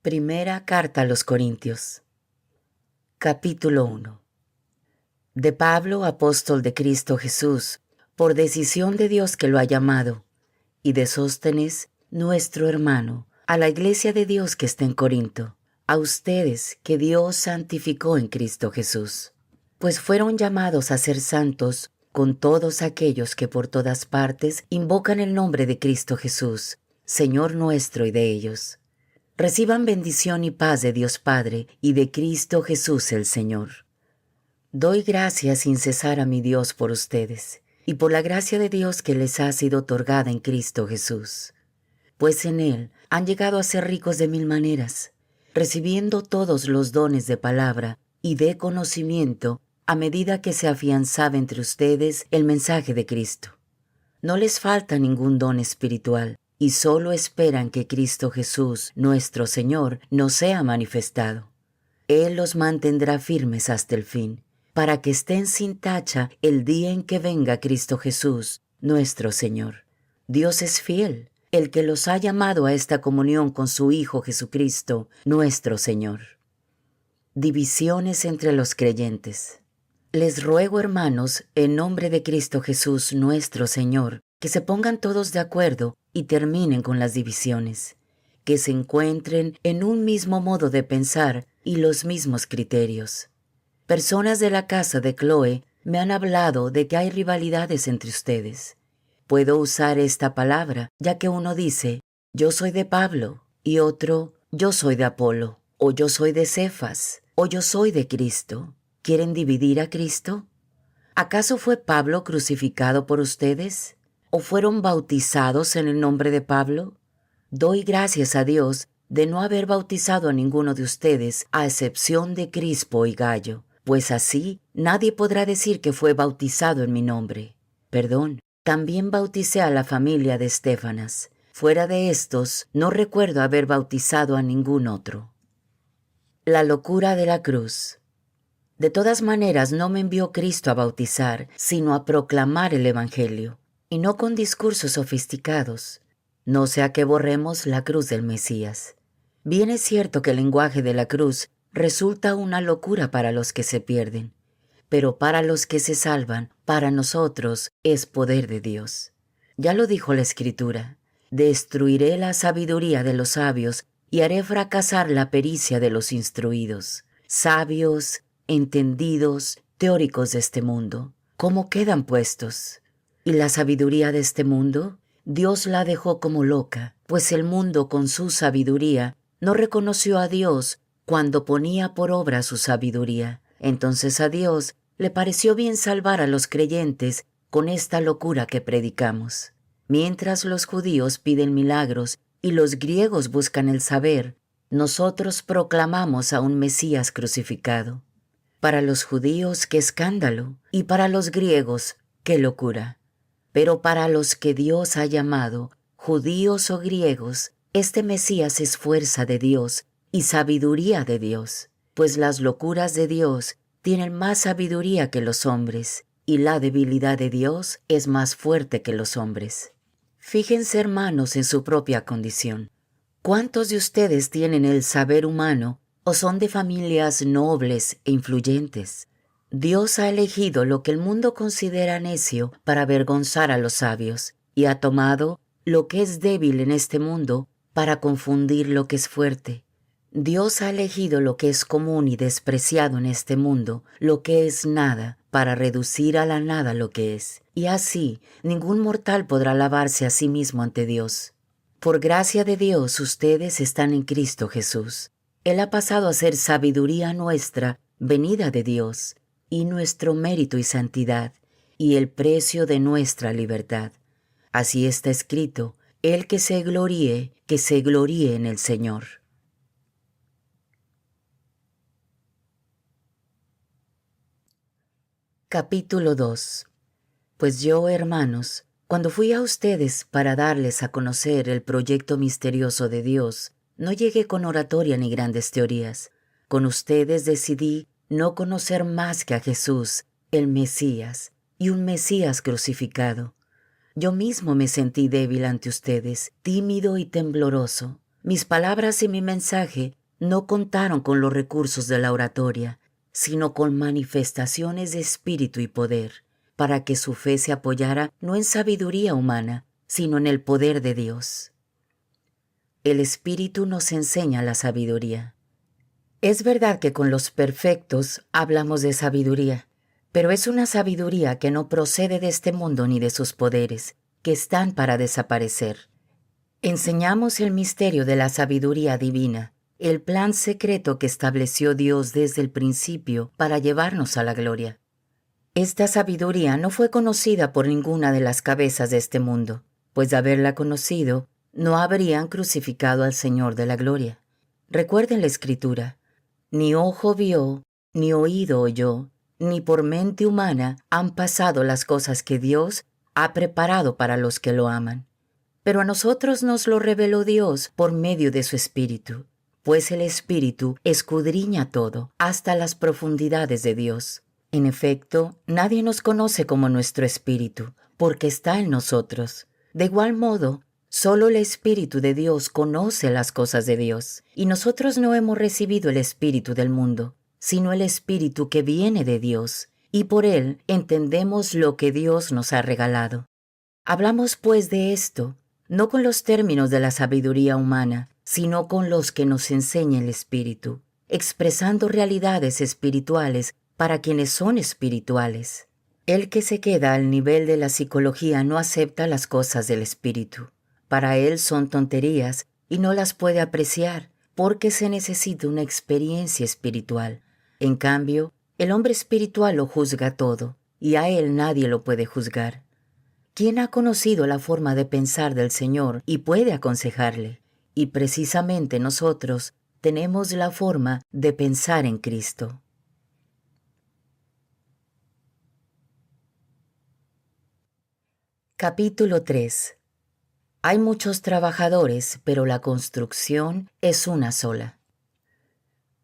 Primera carta a los Corintios. Capítulo 1. De Pablo, apóstol de Cristo Jesús, por decisión de Dios que lo ha llamado, y de Sóstenes, nuestro hermano, a la iglesia de Dios que está en Corinto, a ustedes que Dios santificó en Cristo Jesús, pues fueron llamados a ser santos con todos aquellos que por todas partes invocan el nombre de Cristo Jesús, Señor nuestro y de ellos. Reciban bendición y paz de Dios Padre y de Cristo Jesús el Señor. Doy gracias sin cesar a mi Dios por ustedes y por la gracia de Dios que les ha sido otorgada en Cristo Jesús. Pues en Él han llegado a ser ricos de mil maneras, recibiendo todos los dones de palabra y de conocimiento a medida que se afianzaba entre ustedes el mensaje de Cristo. No les falta ningún don espiritual, y solo esperan que Cristo Jesús, nuestro Señor, nos sea manifestado. Él los mantendrá firmes hasta el fin, para que estén sin tacha el día en que venga Cristo Jesús, nuestro Señor. Dios es fiel, el que los ha llamado a esta comunión con su Hijo Jesucristo, nuestro Señor. Divisiones entre los creyentes. Les ruego, hermanos, en nombre de Cristo Jesús, nuestro Señor, que se pongan todos de acuerdo y terminen con las divisiones, que se encuentren en un mismo modo de pensar y los mismos criterios. Personas de la casa de Cloé me han hablado de que hay rivalidades entre ustedes. Puedo usar esta palabra, ya que uno dice, yo soy de Pablo, y otro, yo soy de Apolo, o yo soy de Cefas, o yo soy de Cristo. ¿Quieren dividir a Cristo? ¿Acaso fue Pablo crucificado por ustedes? ¿O fueron bautizados en el nombre de Pablo? Doy gracias a Dios de no haber bautizado a ninguno de ustedes, a excepción de Crispo y Gayo, pues así nadie podrá decir que fue bautizado en mi nombre. Perdón, también bauticé a la familia de Estéfanas. Fuera de estos, no recuerdo haber bautizado a ningún otro. La locura de la cruz. De todas maneras, no me envió Cristo a bautizar, sino a proclamar el Evangelio, y no con discursos sofisticados, no sea que borremos la cruz del Mesías. Bien es cierto que el lenguaje de la cruz resulta una locura para los que se pierden, pero para los que se salvan, para nosotros, es poder de Dios. Ya lo dijo la Escritura, destruiré la sabiduría de los sabios y haré fracasar la pericia de los instruidos. Sabios, entendidos, teóricos de este mundo, ¿cómo quedan puestos? ¿Y la sabiduría de este mundo? Dios la dejó como loca, pues el mundo con su sabiduría no reconoció a Dios cuando ponía por obra su sabiduría. Entonces a Dios le pareció bien salvar a los creyentes con esta locura que predicamos. Mientras los judíos piden milagros y los griegos buscan el saber, nosotros proclamamos a un Mesías crucificado. Para los judíos, qué escándalo, y para los griegos, qué locura. Pero para los que Dios ha llamado, judíos o griegos, este Mesías es fuerza de Dios y sabiduría de Dios, pues las locuras de Dios tienen más sabiduría que los hombres, y la debilidad de Dios es más fuerte que los hombres. Fíjense, hermanos, en su propia condición. ¿Cuántos de ustedes tienen el saber humano o son de familias nobles e influyentes? Dios ha elegido lo que el mundo considera necio para avergonzar a los sabios, y ha tomado lo que es débil en este mundo para confundir lo que es fuerte. Dios ha elegido lo que es común y despreciado en este mundo, lo que es nada, para reducir a la nada lo que es. Y así, ningún mortal podrá alabarse a sí mismo ante Dios. Por gracia de Dios, ustedes están en Cristo Jesús. Él ha pasado a ser sabiduría nuestra, venida de Dios, y nuestro mérito y santidad, y el precio de nuestra libertad. Así está escrito, el que se gloríe en el Señor. Capítulo 2. Pues yo, hermanos, cuando fui a ustedes para darles a conocer el proyecto misterioso de Dios, no llegué con oratoria ni grandes teorías. Con ustedes decidí no conocer más que a Jesús, el Mesías, y un Mesías crucificado. Yo mismo me sentí débil ante ustedes, tímido y tembloroso. Mis palabras y mi mensaje no contaron con los recursos de la oratoria, sino con manifestaciones de espíritu y poder, para que su fe se apoyara no en sabiduría humana, sino en el poder de Dios. El Espíritu nos enseña la sabiduría. Es verdad que con los perfectos hablamos de sabiduría, pero es una sabiduría que no procede de este mundo ni de sus poderes, que están para desaparecer. Enseñamos el misterio de la sabiduría divina, el plan secreto que estableció Dios desde el principio para llevarnos a la gloria. Esta sabiduría no fue conocida por ninguna de las cabezas de este mundo, pues de haberla conocido, no habrían crucificado al Señor de la gloria. Recuerden la Escritura: ni ojo vio, ni oído oyó, ni por mente humana han pasado las cosas que Dios ha preparado para los que lo aman. Pero a nosotros nos lo reveló Dios por medio de su Espíritu, pues el Espíritu escudriña todo, hasta las profundidades de Dios. En efecto, nadie nos conoce como nuestro Espíritu, porque está en nosotros. De igual modo, solo el Espíritu de Dios conoce las cosas de Dios, y nosotros no hemos recibido el Espíritu del mundo, sino el Espíritu que viene de Dios, y por él entendemos lo que Dios nos ha regalado. Hablamos pues de esto, no con los términos de la sabiduría humana, sino con los que nos enseña el Espíritu, expresando realidades espirituales para quienes son espirituales. El que se queda al nivel de la psicología no acepta las cosas del Espíritu. Para él son tonterías y no las puede apreciar porque se necesita una experiencia espiritual. En cambio, el hombre espiritual lo juzga todo y a él nadie lo puede juzgar. ¿Quién ha conocido la forma de pensar del Señor y puede aconsejarle? Y precisamente nosotros tenemos la forma de pensar en Cristo. Capítulo 3. Hay muchos trabajadores, pero la construcción es una sola.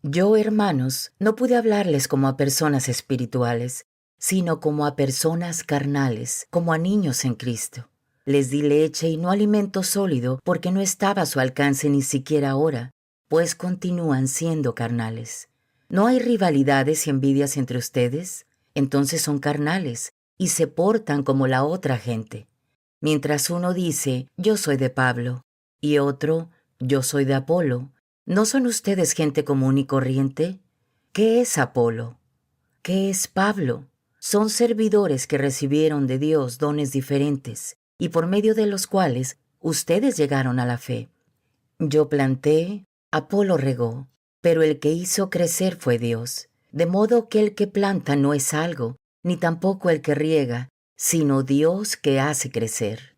Yo, hermanos, no pude hablarles como a personas espirituales, sino como a personas carnales, como a niños en Cristo. Les di leche y no alimento sólido porque no estaba a su alcance ni siquiera ahora, pues continúan siendo carnales. ¿No hay rivalidades y envidias entre ustedes? Entonces son carnales y se portan como la otra gente. Mientras uno dice, yo soy de Pablo, y otro, yo soy de Apolo, ¿no son ustedes gente común y corriente? ¿Qué es Apolo? ¿Qué es Pablo? Son servidores que recibieron de Dios dones diferentes y por medio de los cuales ustedes llegaron a la fe. Yo planté, Apolo regó, pero el que hizo crecer fue Dios. De modo que el que planta no es algo, ni tampoco el que riega, sino Dios que hace crecer.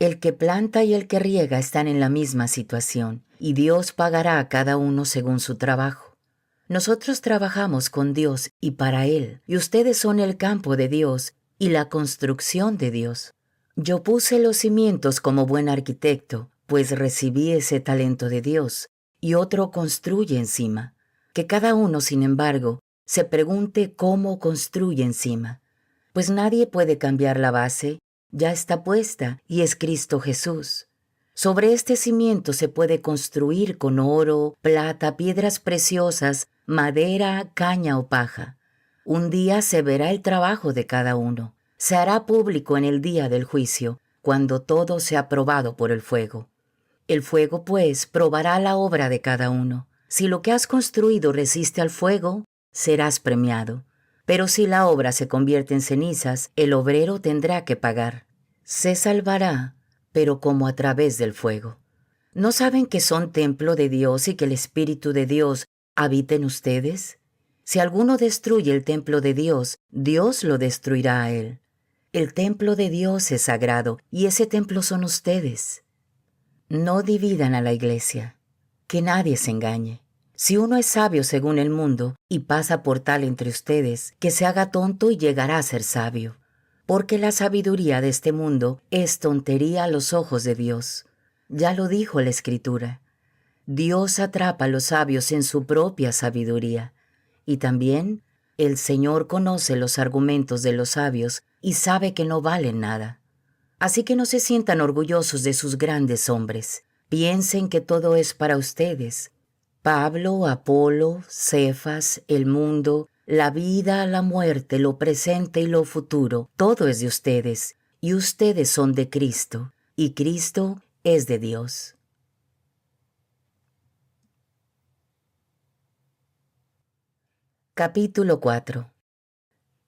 El que planta y el que riega están en la misma situación, y Dios pagará a cada uno según su trabajo. Nosotros trabajamos con Dios y para Él, y ustedes son el campo de Dios y la construcción de Dios. Yo puse los cimientos como buen arquitecto, pues recibí ese talento de Dios, y otro construye encima. Que cada uno, sin embargo, se pregunte cómo construye encima. Pues nadie puede cambiar la base, ya está puesta, y es Cristo Jesús. Sobre este cimiento se puede construir con oro, plata, piedras preciosas, madera, caña o paja. Un día se verá el trabajo de cada uno. Se hará público en el día del juicio, cuando todo sea probado por el fuego. El fuego, pues, probará la obra de cada uno. Si lo que has construido resiste al fuego, serás premiado. Pero si la obra se convierte en cenizas, el obrero tendrá que pagar. Se salvará, pero como a través del fuego. ¿No saben que son templo de Dios y que el Espíritu de Dios habita en ustedes? Si alguno destruye el templo de Dios, Dios lo destruirá a él. El templo de Dios es sagrado y ese templo son ustedes. No dividan a la iglesia, que nadie se engañe. Si uno es sabio según el mundo y pasa por tal entre ustedes, que se haga tonto y llegará a ser sabio. Porque la sabiduría de este mundo es tontería a los ojos de Dios. Ya lo dijo la Escritura. Dios atrapa a los sabios en su propia sabiduría. Y también el Señor conoce los argumentos de los sabios y sabe que no valen nada. Así que no se sientan orgullosos de sus grandes hombres. Piensen que todo es para ustedes. Pablo, Apolo, Cefas, el mundo, la vida, la muerte, lo presente y lo futuro, todo es de ustedes, y ustedes son de Cristo, y Cristo es de Dios. Capítulo 4.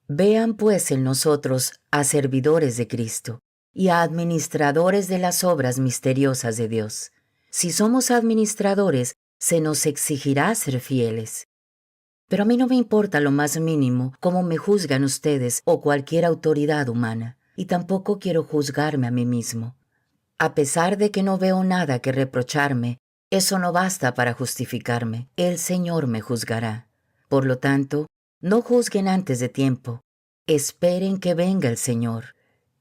Vean pues en nosotros a servidores de Cristo y a administradores de las obras misteriosas de Dios. Si somos administradores, se nos exigirá ser fieles. Pero a mí no me importa lo más mínimo cómo me juzgan ustedes o cualquier autoridad humana, y tampoco quiero juzgarme a mí mismo. A pesar de que no veo nada que reprocharme, eso no basta para justificarme. El Señor me juzgará. Por lo tanto, no juzguen antes de tiempo. Esperen que venga el Señor.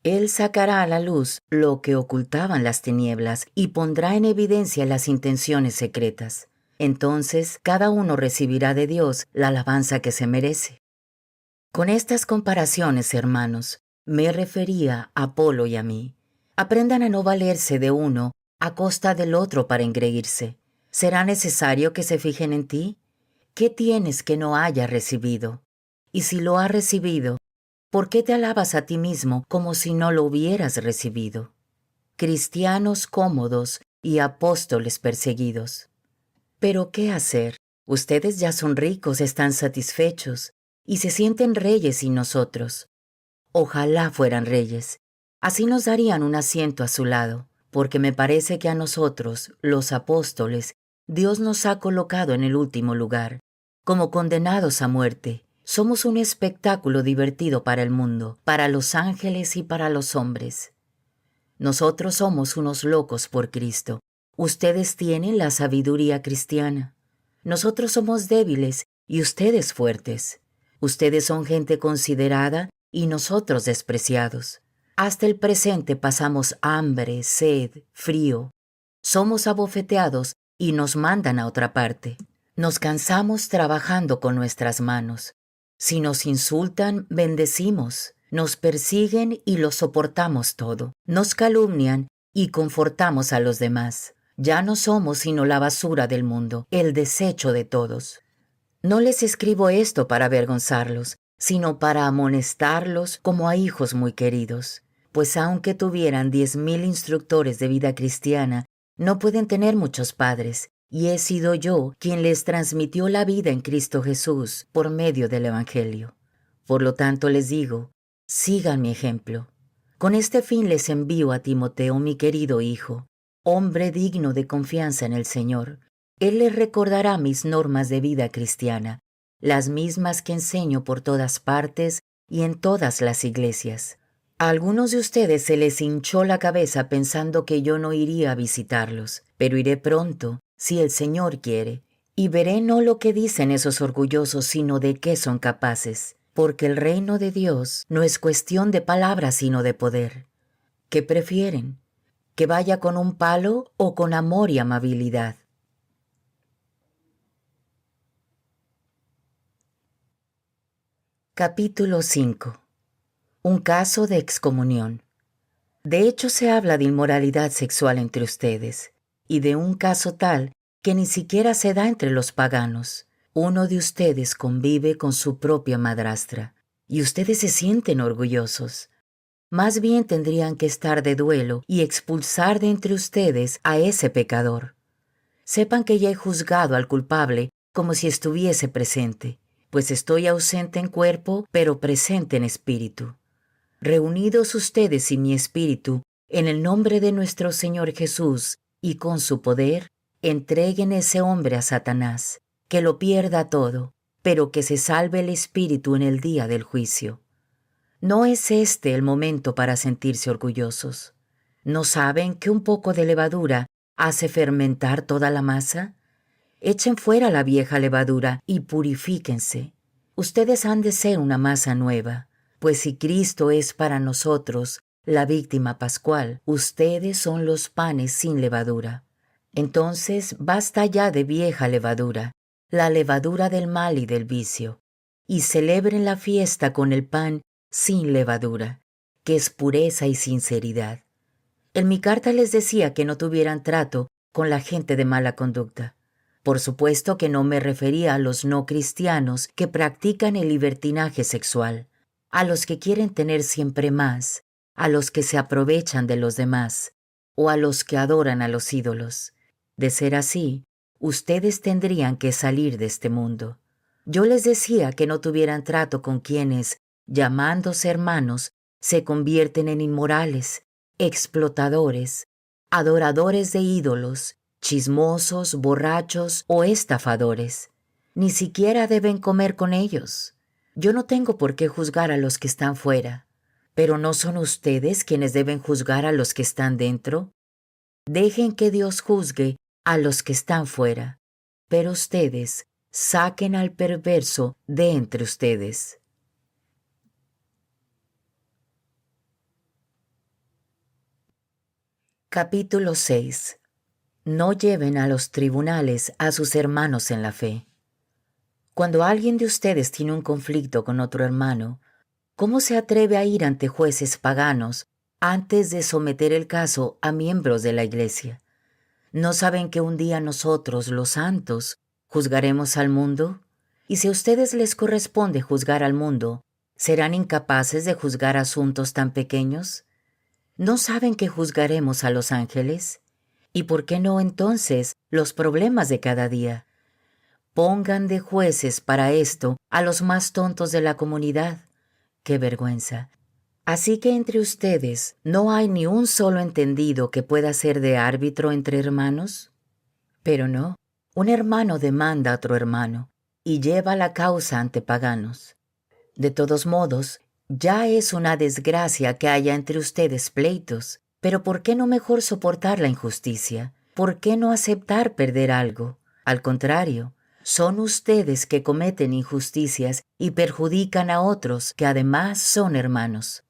Él sacará a la luz lo que ocultaban las tinieblas y pondrá en evidencia las intenciones secretas. Entonces cada uno recibirá de Dios la alabanza que se merece. Con estas comparaciones, hermanos, me refería a Apolo y a mí. Aprendan a no valerse de uno a costa del otro para engreírse. ¿Será necesario que se fijen en ti? ¿Qué tienes que no haya recibido? Y si lo has recibido, ¿por qué te alabas a ti mismo como si no lo hubieras recibido? Cristianos cómodos y apóstoles perseguidos. Pero ¿qué hacer? Ustedes ya son ricos, están satisfechos y se sienten reyes sin nosotros. Ojalá fueran reyes. Así nos darían un asiento a su lado, porque me parece que a nosotros, los apóstoles, Dios nos ha colocado en el último lugar, como condenados a muerte. Somos un espectáculo divertido para el mundo, para los ángeles y para los hombres. Nosotros somos unos locos por Cristo. Ustedes tienen la sabiduría cristiana. Nosotros somos débiles y ustedes fuertes. Ustedes son gente considerada y nosotros despreciados. Hasta el presente pasamos hambre, sed, frío. Somos abofeteados y nos mandan a otra parte. Nos cansamos trabajando con nuestras manos. Si nos insultan, bendecimos. Nos persiguen y lo soportamos todo. Nos calumnian y confortamos a los demás. Ya no somos sino la basura del mundo, el desecho de todos. No les escribo esto para avergonzarlos, sino para amonestarlos como a hijos muy queridos. Pues aunque tuvieran 10,000 instructores de vida cristiana, no pueden tener muchos padres, y he sido yo quien les transmitió la vida en Cristo Jesús por medio del Evangelio. Por lo tanto les digo, sigan mi ejemplo. Con este fin les envío a Timoteo, mi querido hijo, hombre digno de confianza en el Señor. Él les recordará mis normas de vida cristiana, las mismas que enseño por todas partes y en todas las iglesias. A algunos de ustedes se les hinchó la cabeza pensando que yo no iría a visitarlos, pero iré pronto, si el Señor quiere, y veré no lo que dicen esos orgullosos, sino de qué son capaces, porque el reino de Dios no es cuestión de palabras, sino de poder. ¿Qué prefieren? ¿Que vaya con un palo o con amor y amabilidad? Capítulo 5. Un caso de excomunión. De hecho, se habla de inmoralidad sexual entre ustedes, y de un caso tal que ni siquiera se da entre los paganos. Uno de ustedes convive con su propia madrastra, y ustedes se sienten orgullosos. Más bien tendrían que estar de duelo y expulsar de entre ustedes a ese pecador. Sepan que ya he juzgado al culpable como si estuviese presente, pues estoy ausente en cuerpo, pero presente en espíritu. Reunidos ustedes y mi espíritu, en el nombre de nuestro Señor Jesús, y con su poder, entreguen ese hombre a Satanás, que lo pierda todo, pero que se salve el espíritu en el día del juicio. ¿No es este el momento para sentirse orgullosos? ¿No saben que un poco de levadura hace fermentar toda la masa? Echen fuera la vieja levadura y purifíquense. Ustedes han de ser una masa nueva, pues si Cristo es para nosotros la víctima pascual, ustedes son los panes sin levadura. Entonces basta ya de vieja levadura, la levadura del mal y del vicio, y celebren la fiesta con el pan sin levadura, que es pureza y sinceridad. En mi carta les decía que no tuvieran trato con la gente de mala conducta. Por supuesto que no me refería a los no cristianos que practican el libertinaje sexual, a los que quieren tener siempre más, a los que se aprovechan de los demás, o a los que adoran a los ídolos. De ser así, ustedes tendrían que salir de este mundo. Yo les decía que no tuvieran trato con quienes, llamándose hermanos, se convierten en inmorales, explotadores, adoradores de ídolos, chismosos, borrachos o estafadores. Ni siquiera deben comer con ellos. Yo no tengo por qué juzgar a los que están fuera, pero ¿no son ustedes quienes deben juzgar a los que están dentro? Dejen que Dios juzgue a los que están fuera, pero ustedes saquen al perverso de entre ustedes. Capítulo 6. No lleven a los tribunales a sus hermanos en la fe. Cuando alguien de ustedes tiene un conflicto con otro hermano, ¿cómo se atreve a ir ante jueces paganos antes de someter el caso a miembros de la iglesia? ¿No saben que un día nosotros, los santos, juzgaremos al mundo? Y si a ustedes les corresponde juzgar al mundo, ¿serán incapaces de juzgar asuntos tan pequeños? ¿No saben que juzgaremos a los ángeles? ¿Y por qué no entonces los problemas de cada día? Pongan de jueces para esto a los más tontos de la comunidad. ¡Qué vergüenza! Así que entre ustedes no hay ni un solo entendido que pueda ser de árbitro entre hermanos. Pero no, un hermano demanda a otro hermano y lleva la causa ante paganos. De todos modos, ya es una desgracia que haya entre ustedes pleitos, pero ¿por qué no mejor soportar la injusticia? ¿Por qué no aceptar perder algo? Al contrario, son ustedes que cometen injusticias y perjudican a otros que además son hermanos.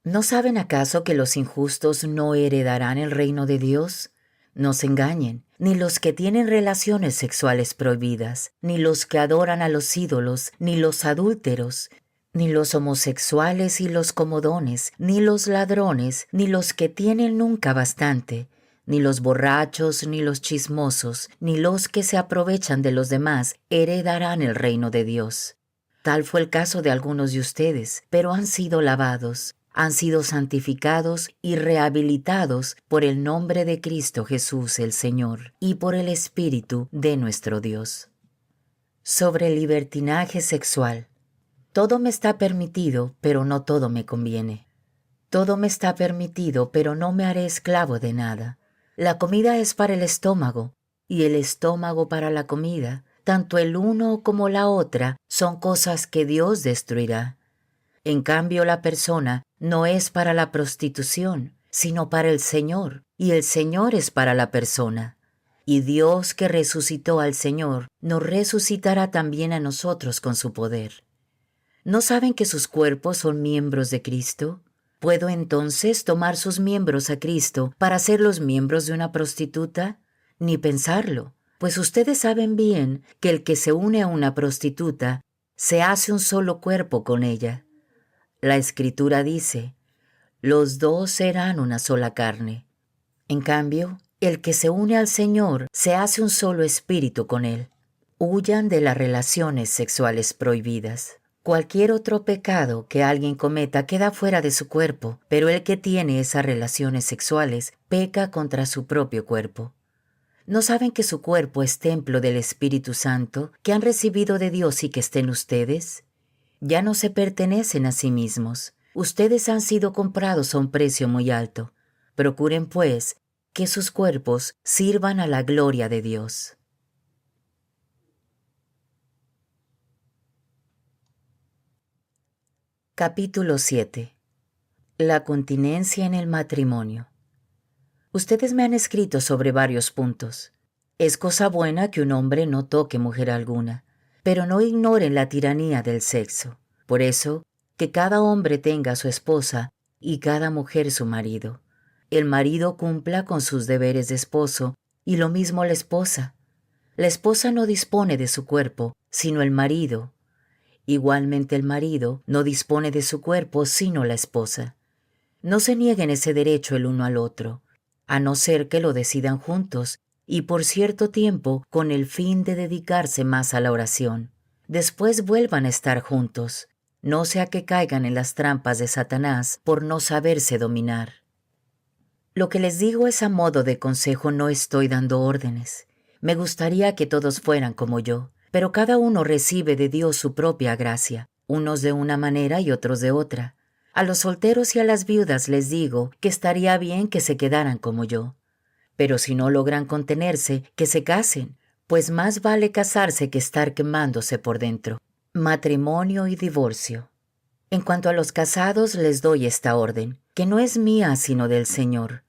¿No saben acaso que los injustos no heredarán el reino de Dios? No se engañen, ni los que tienen relaciones sexuales prohibidas, ni los que adoran a los ídolos, ni los adúlteros, ni los homosexuales y los comodones, ni los ladrones, ni los que tienen nunca bastante, ni los borrachos, ni los chismosos, ni los que se aprovechan de los demás heredarán el reino de Dios. Tal fue el caso de algunos de ustedes, pero han sido lavados, han sido santificados y rehabilitados por el nombre de Cristo Jesús el Señor y por el Espíritu de nuestro Dios. Sobre el libertinaje sexual. Todo me está permitido, pero no todo me conviene. Todo me está permitido, pero no me haré esclavo de nada. La comida es para el estómago, y el estómago para la comida. Tanto el uno como la otra son cosas que Dios destruirá. En cambio, la persona no es para la prostitución, sino para el Señor, y el Señor es para la persona. Y Dios que resucitó al Señor, nos resucitará también a nosotros con su poder. ¿No saben que sus cuerpos son miembros de Cristo? ¿Puedo entonces tomar sus miembros a Cristo para ser los miembros de una prostituta? Ni pensarlo, pues ustedes saben bien que el que se une a una prostituta se hace un solo cuerpo con ella. La Escritura dice, los dos serán una sola carne. En cambio, el que se une al Señor se hace un solo espíritu con Él. Huyan de las relaciones sexuales prohibidas. Cualquier otro pecado que alguien cometa queda fuera de su cuerpo, pero el que tiene esas relaciones sexuales peca contra su propio cuerpo. ¿No saben que su cuerpo es templo del Espíritu Santo, que han recibido de Dios y que está en ustedes? Ya no se pertenecen a sí mismos. Ustedes han sido comprados a un precio muy alto. Procuren, pues, que sus cuerpos sirvan a la gloria de Dios. Capítulo 7. La continencia en el matrimonio. Ustedes me han escrito sobre varios puntos. Es cosa buena que un hombre no toque mujer alguna, pero no ignoren la tiranía del sexo. Por eso, que cada hombre tenga su esposa y cada mujer su marido. El marido cumpla con sus deberes de esposo y lo mismo la esposa. La esposa no dispone de su cuerpo, sino el marido. Igualmente el marido no dispone de su cuerpo sino la esposa. No se nieguen ese derecho el uno al otro, a no ser que lo decidan juntos y por cierto tiempo con el fin de dedicarse más a la oración. Después vuelvan a estar juntos, no sea que caigan en las trampas de Satanás por no saberse dominar. Lo que les digo es a modo de consejo, no estoy dando órdenes. Me gustaría que todos fueran como yo, pero cada uno recibe de Dios su propia gracia, unos de una manera y otros de otra. A los solteros y a las viudas les digo que estaría bien que se quedaran como yo. Pero si no logran contenerse, que se casen, pues más vale casarse que estar quemándose por dentro. Matrimonio y divorcio. En cuanto a los casados, les doy esta orden, que no es mía sino del Señor,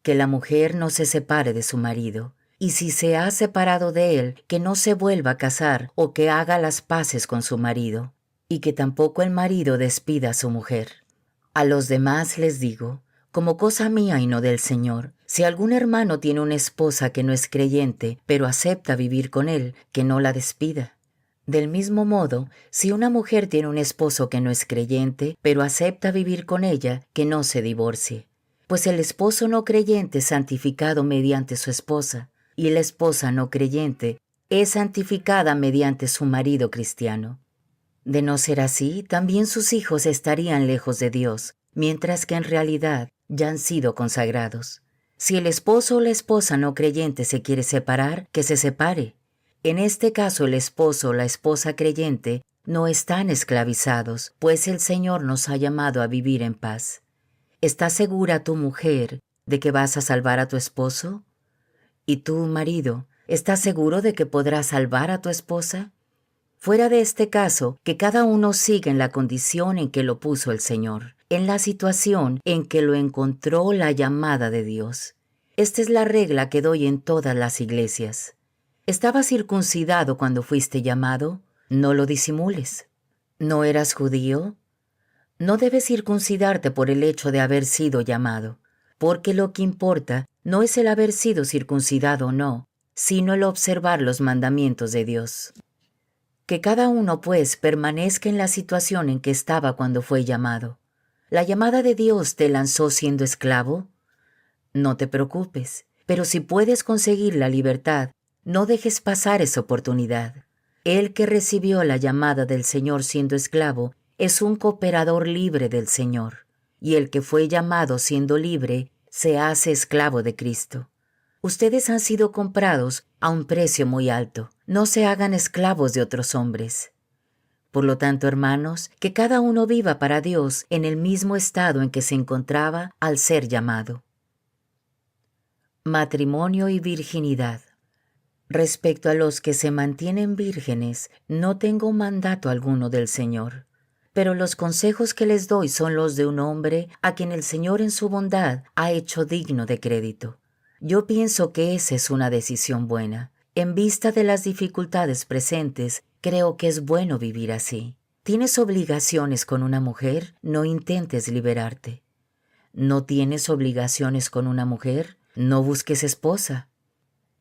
que la mujer no se separe de su marido, y si se ha separado de él, que no se vuelva a casar o que haga las paces con su marido, y que tampoco el marido despida a su mujer. A los demás les digo, como cosa mía y no del Señor, si algún hermano tiene una esposa que no es creyente, pero acepta vivir con él, que no la despida. Del mismo modo, si una mujer tiene un esposo que no es creyente, pero acepta vivir con ella, que no se divorcie. Pues el esposo no creyente es santificado mediante su esposa, y la esposa no creyente es santificada mediante su marido cristiano. De no ser así, también sus hijos estarían lejos de Dios, mientras que en realidad ya han sido consagrados. Si el esposo o la esposa no creyente se quiere separar, que se separe. En este caso, el esposo o la esposa creyente no están esclavizados, pues el Señor nos ha llamado a vivir en paz. ¿Estás segura tu mujer de que vas a salvar a tu esposo? ¿Y tú, marido, estás seguro de que podrás salvar a tu esposa? Fuera de este caso, que cada uno siga en la condición en que lo puso el Señor, en la situación en que lo encontró la llamada de Dios. Esta es la regla que doy en todas las iglesias. ¿Estabas circuncidado cuando fuiste llamado? No lo disimules. ¿No eras judío? No debes circuncidarte por el hecho de haber sido llamado, porque lo que importa no es el haber sido circuncidado o no, sino el observar los mandamientos de Dios. Que cada uno, pues, permanezca en la situación en que estaba cuando fue llamado. ¿La llamada de Dios te lanzó siendo esclavo? No te preocupes, pero si puedes conseguir la libertad, no dejes pasar esa oportunidad. El que recibió la llamada del Señor siendo esclavo es un cooperador libre del Señor, y el que fue llamado siendo libre se hace esclavo de Cristo. Ustedes han sido comprados a un precio muy alto. No se hagan esclavos de otros hombres. Por lo tanto, hermanos, que cada uno viva para Dios en el mismo estado en que se encontraba al ser llamado. Matrimonio y virginidad. Respecto a los que se mantienen vírgenes, no tengo mandato alguno del Señor, pero los consejos que les doy son los de un hombre a quien el Señor en su bondad ha hecho digno de crédito. Yo pienso que esa es una decisión buena. En vista de las dificultades presentes, creo que es bueno vivir así. ¿Tienes obligaciones con una mujer? No intentes liberarte. ¿No tienes obligaciones con una mujer? No busques esposa.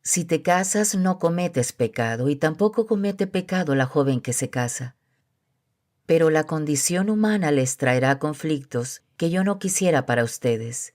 Si te casas, no cometes pecado, y tampoco comete pecado la joven que se casa. Pero la condición humana les traerá conflictos que yo no quisiera para ustedes.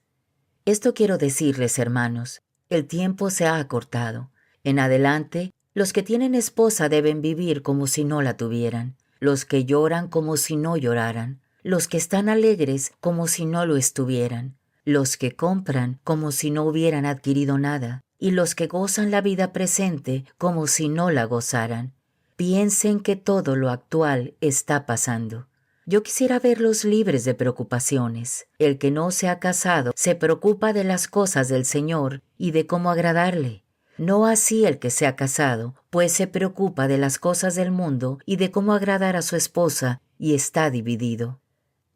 Esto quiero decirles, hermanos, el tiempo se ha acortado. En adelante, los que tienen esposa deben vivir como si no la tuvieran, los que lloran como si no lloraran, los que están alegres como si no lo estuvieran, los que compran como si no hubieran adquirido nada, y los que gozan la vida presente como si no la gozaran. Piensen que todo lo actual está pasando. Yo quisiera verlos libres de preocupaciones. El que no se ha casado se preocupa de las cosas del Señor y de cómo agradarle. No así el que se ha casado, pues se preocupa de las cosas del mundo y de cómo agradar a su esposa y está dividido.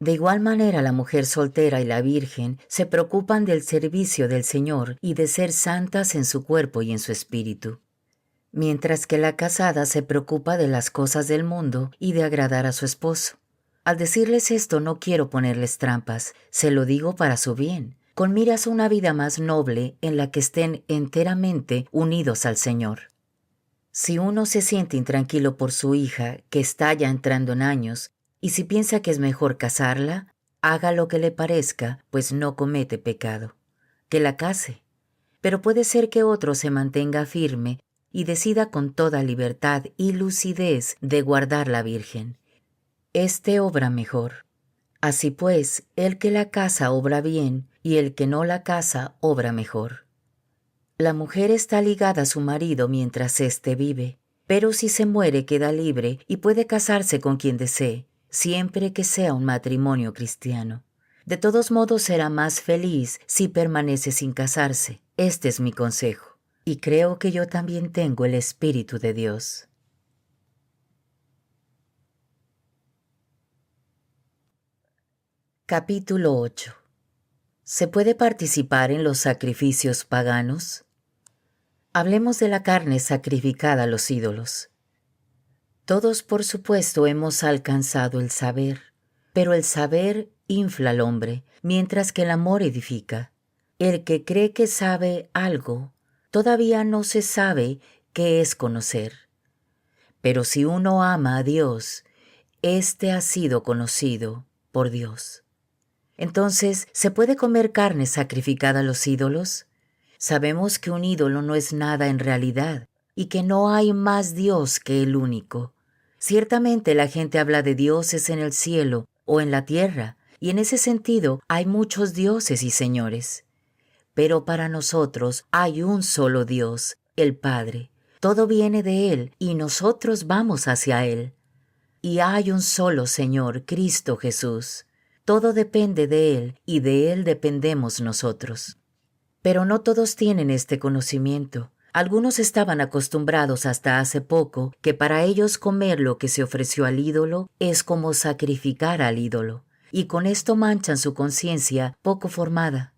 De igual manera la mujer soltera y la virgen se preocupan del servicio del Señor y de ser santas en su cuerpo y en su espíritu. Mientras que la casada se preocupa de las cosas del mundo y de agradar a su esposo. Al decirles esto no quiero ponerles trampas, se lo digo para su bien, con miras a una vida más noble en la que estén enteramente unidos al Señor. Si uno se siente intranquilo por su hija, que está ya entrando en años, y si piensa que es mejor casarla, haga lo que le parezca, pues no comete pecado. Que la case. pero puede ser que otro se mantenga firme y decida con toda libertad y lucidez de guardar la Virgen. Este obra mejor. Así pues, el que la casa obra bien y el que no la casa obra mejor. La mujer está ligada a su marido mientras éste vive, pero si se muere queda libre y puede casarse con quien desee, siempre que sea un matrimonio cristiano. De todos modos será más feliz si permanece sin casarse. Este es mi consejo. Y creo que yo también tengo el Espíritu de Dios. Capítulo 8. ¿Se puede participar en los sacrificios paganos? Hablemos de la carne sacrificada a los ídolos. Todos, por supuesto, hemos alcanzado el saber, pero el saber infla al hombre, mientras que el amor edifica. El que cree que sabe algo, todavía no se sabe qué es conocer. Pero si uno ama a Dios, éste ha sido conocido por Dios. Entonces, ¿se puede comer carne sacrificada a los ídolos? Sabemos que un ídolo no es nada en realidad y que no hay más Dios que el único. Ciertamente la gente habla de dioses en el cielo o en la tierra, y en ese sentido hay muchos dioses y señores. Pero para nosotros hay un solo Dios, el Padre. Todo viene de Él y nosotros vamos hacia Él. Y hay un solo Señor, Cristo Jesús. Todo depende de Él y de Él dependemos nosotros. Pero no todos tienen este conocimiento. Algunos estaban acostumbrados hasta hace poco que para ellos comer lo que se ofreció al ídolo es como sacrificar al ídolo, y con esto manchan su conciencia poco formada.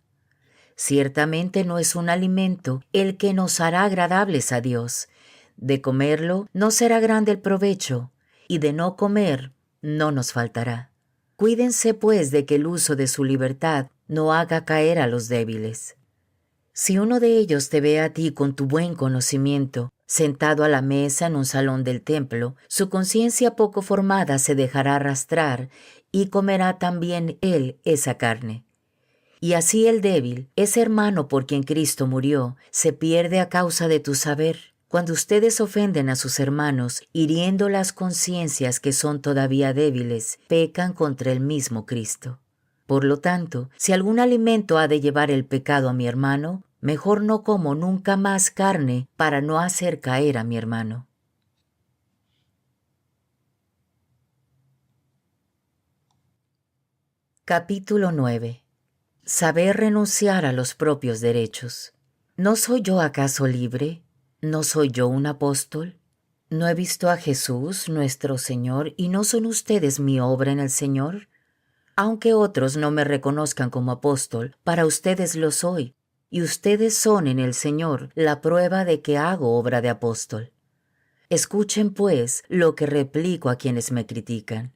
Ciertamente no es un alimento el que nos hará agradables a Dios. De comerlo no será grande el provecho, y de no comer no nos faltará. Cuídense pues de que el uso de su libertad no haga caer a los débiles. Si uno de ellos te ve a ti con tu buen conocimiento, sentado a la mesa en un salón del templo, su conciencia poco formada se dejará arrastrar y comerá también él esa carne. Y así el débil, ese hermano por quien Cristo murió, se pierde a causa de tu saber. Cuando ustedes ofenden a sus hermanos, hiriendo las conciencias que son todavía débiles, pecan contra el mismo Cristo. Por lo tanto, si algún alimento ha de llevar el pecado a mi hermano, mejor no como nunca más carne para no hacer caer a mi hermano. Capítulo 9. Saber renunciar a los propios derechos. ¿No soy yo acaso libre? ¿No soy yo un apóstol? ¿No he visto a Jesús, nuestro Señor, y no son ustedes mi obra en el Señor? Aunque otros no me reconozcan como apóstol, para ustedes lo soy, y ustedes son en el Señor la prueba de que hago obra de apóstol. Escuchen, pues, lo que replico a quienes me critican.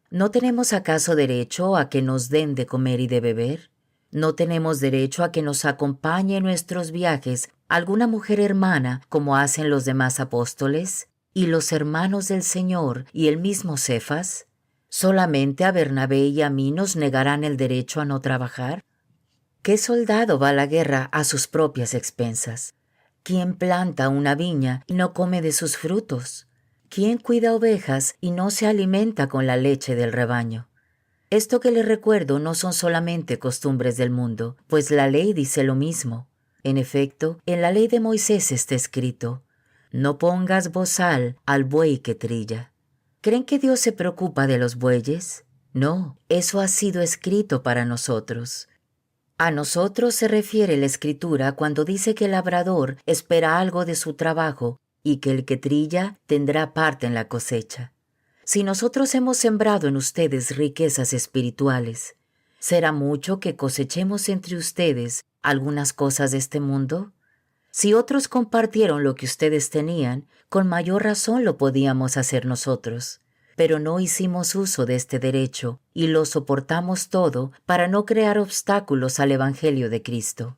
¿No tenemos acaso derecho a que nos den de comer y de beber? ¿No tenemos derecho a que nos acompañe en nuestros viajes alguna mujer hermana como hacen los demás apóstoles y los hermanos del Señor y el mismo Cefas? ¿Solamente a Bernabé y a mí nos negarán el derecho a no trabajar? ¿Qué soldado va a la guerra a sus propias expensas? ¿Quién planta una viña y no come de sus frutos? ¿Quién cuida ovejas y no se alimenta con la leche del rebaño? Esto que les recuerdo no son solamente costumbres del mundo, pues la ley dice lo mismo. En efecto, en la ley de Moisés está escrito: no pongas bozal al buey que trilla. ¿Creen que Dios se preocupa de los bueyes? No, eso ha sido escrito para nosotros. A nosotros se refiere la Escritura cuando dice que el labrador espera algo de su trabajo y que el que trilla tendrá parte en la cosecha. Si nosotros hemos sembrado en ustedes riquezas espirituales, ¿será mucho que cosechemos entre ustedes algunas cosas de este mundo? Si otros compartieron lo que ustedes tenían, con mayor razón lo podíamos hacer nosotros. Pero no hicimos uso de este derecho y lo soportamos todo para no crear obstáculos al Evangelio de Cristo.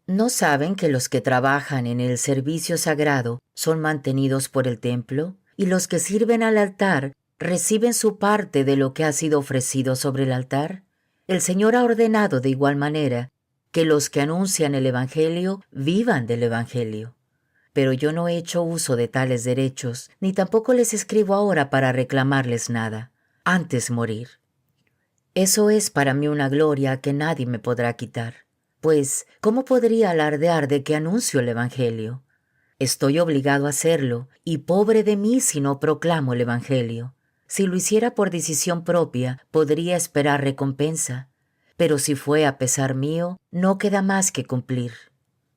¿No saben que los que trabajan en el servicio sagrado son mantenidos por el templo? Y los que sirven al altar reciben su parte de lo que ha sido ofrecido sobre el altar. El Señor ha ordenado de igual manera que los que anuncian el Evangelio vivan del Evangelio. Pero yo no he hecho uso de tales derechos, ni tampoco les escribo ahora para reclamarles nada, antes morir. Eso es para mí una gloria que nadie me podrá quitar. Pues, ¿cómo podría alardear de que anuncio el Evangelio? Estoy obligado a hacerlo, y pobre de mí si no proclamo el Evangelio. Si lo hiciera por decisión propia, podría esperar recompensa, pero si fue a pesar mío, no queda más que cumplir.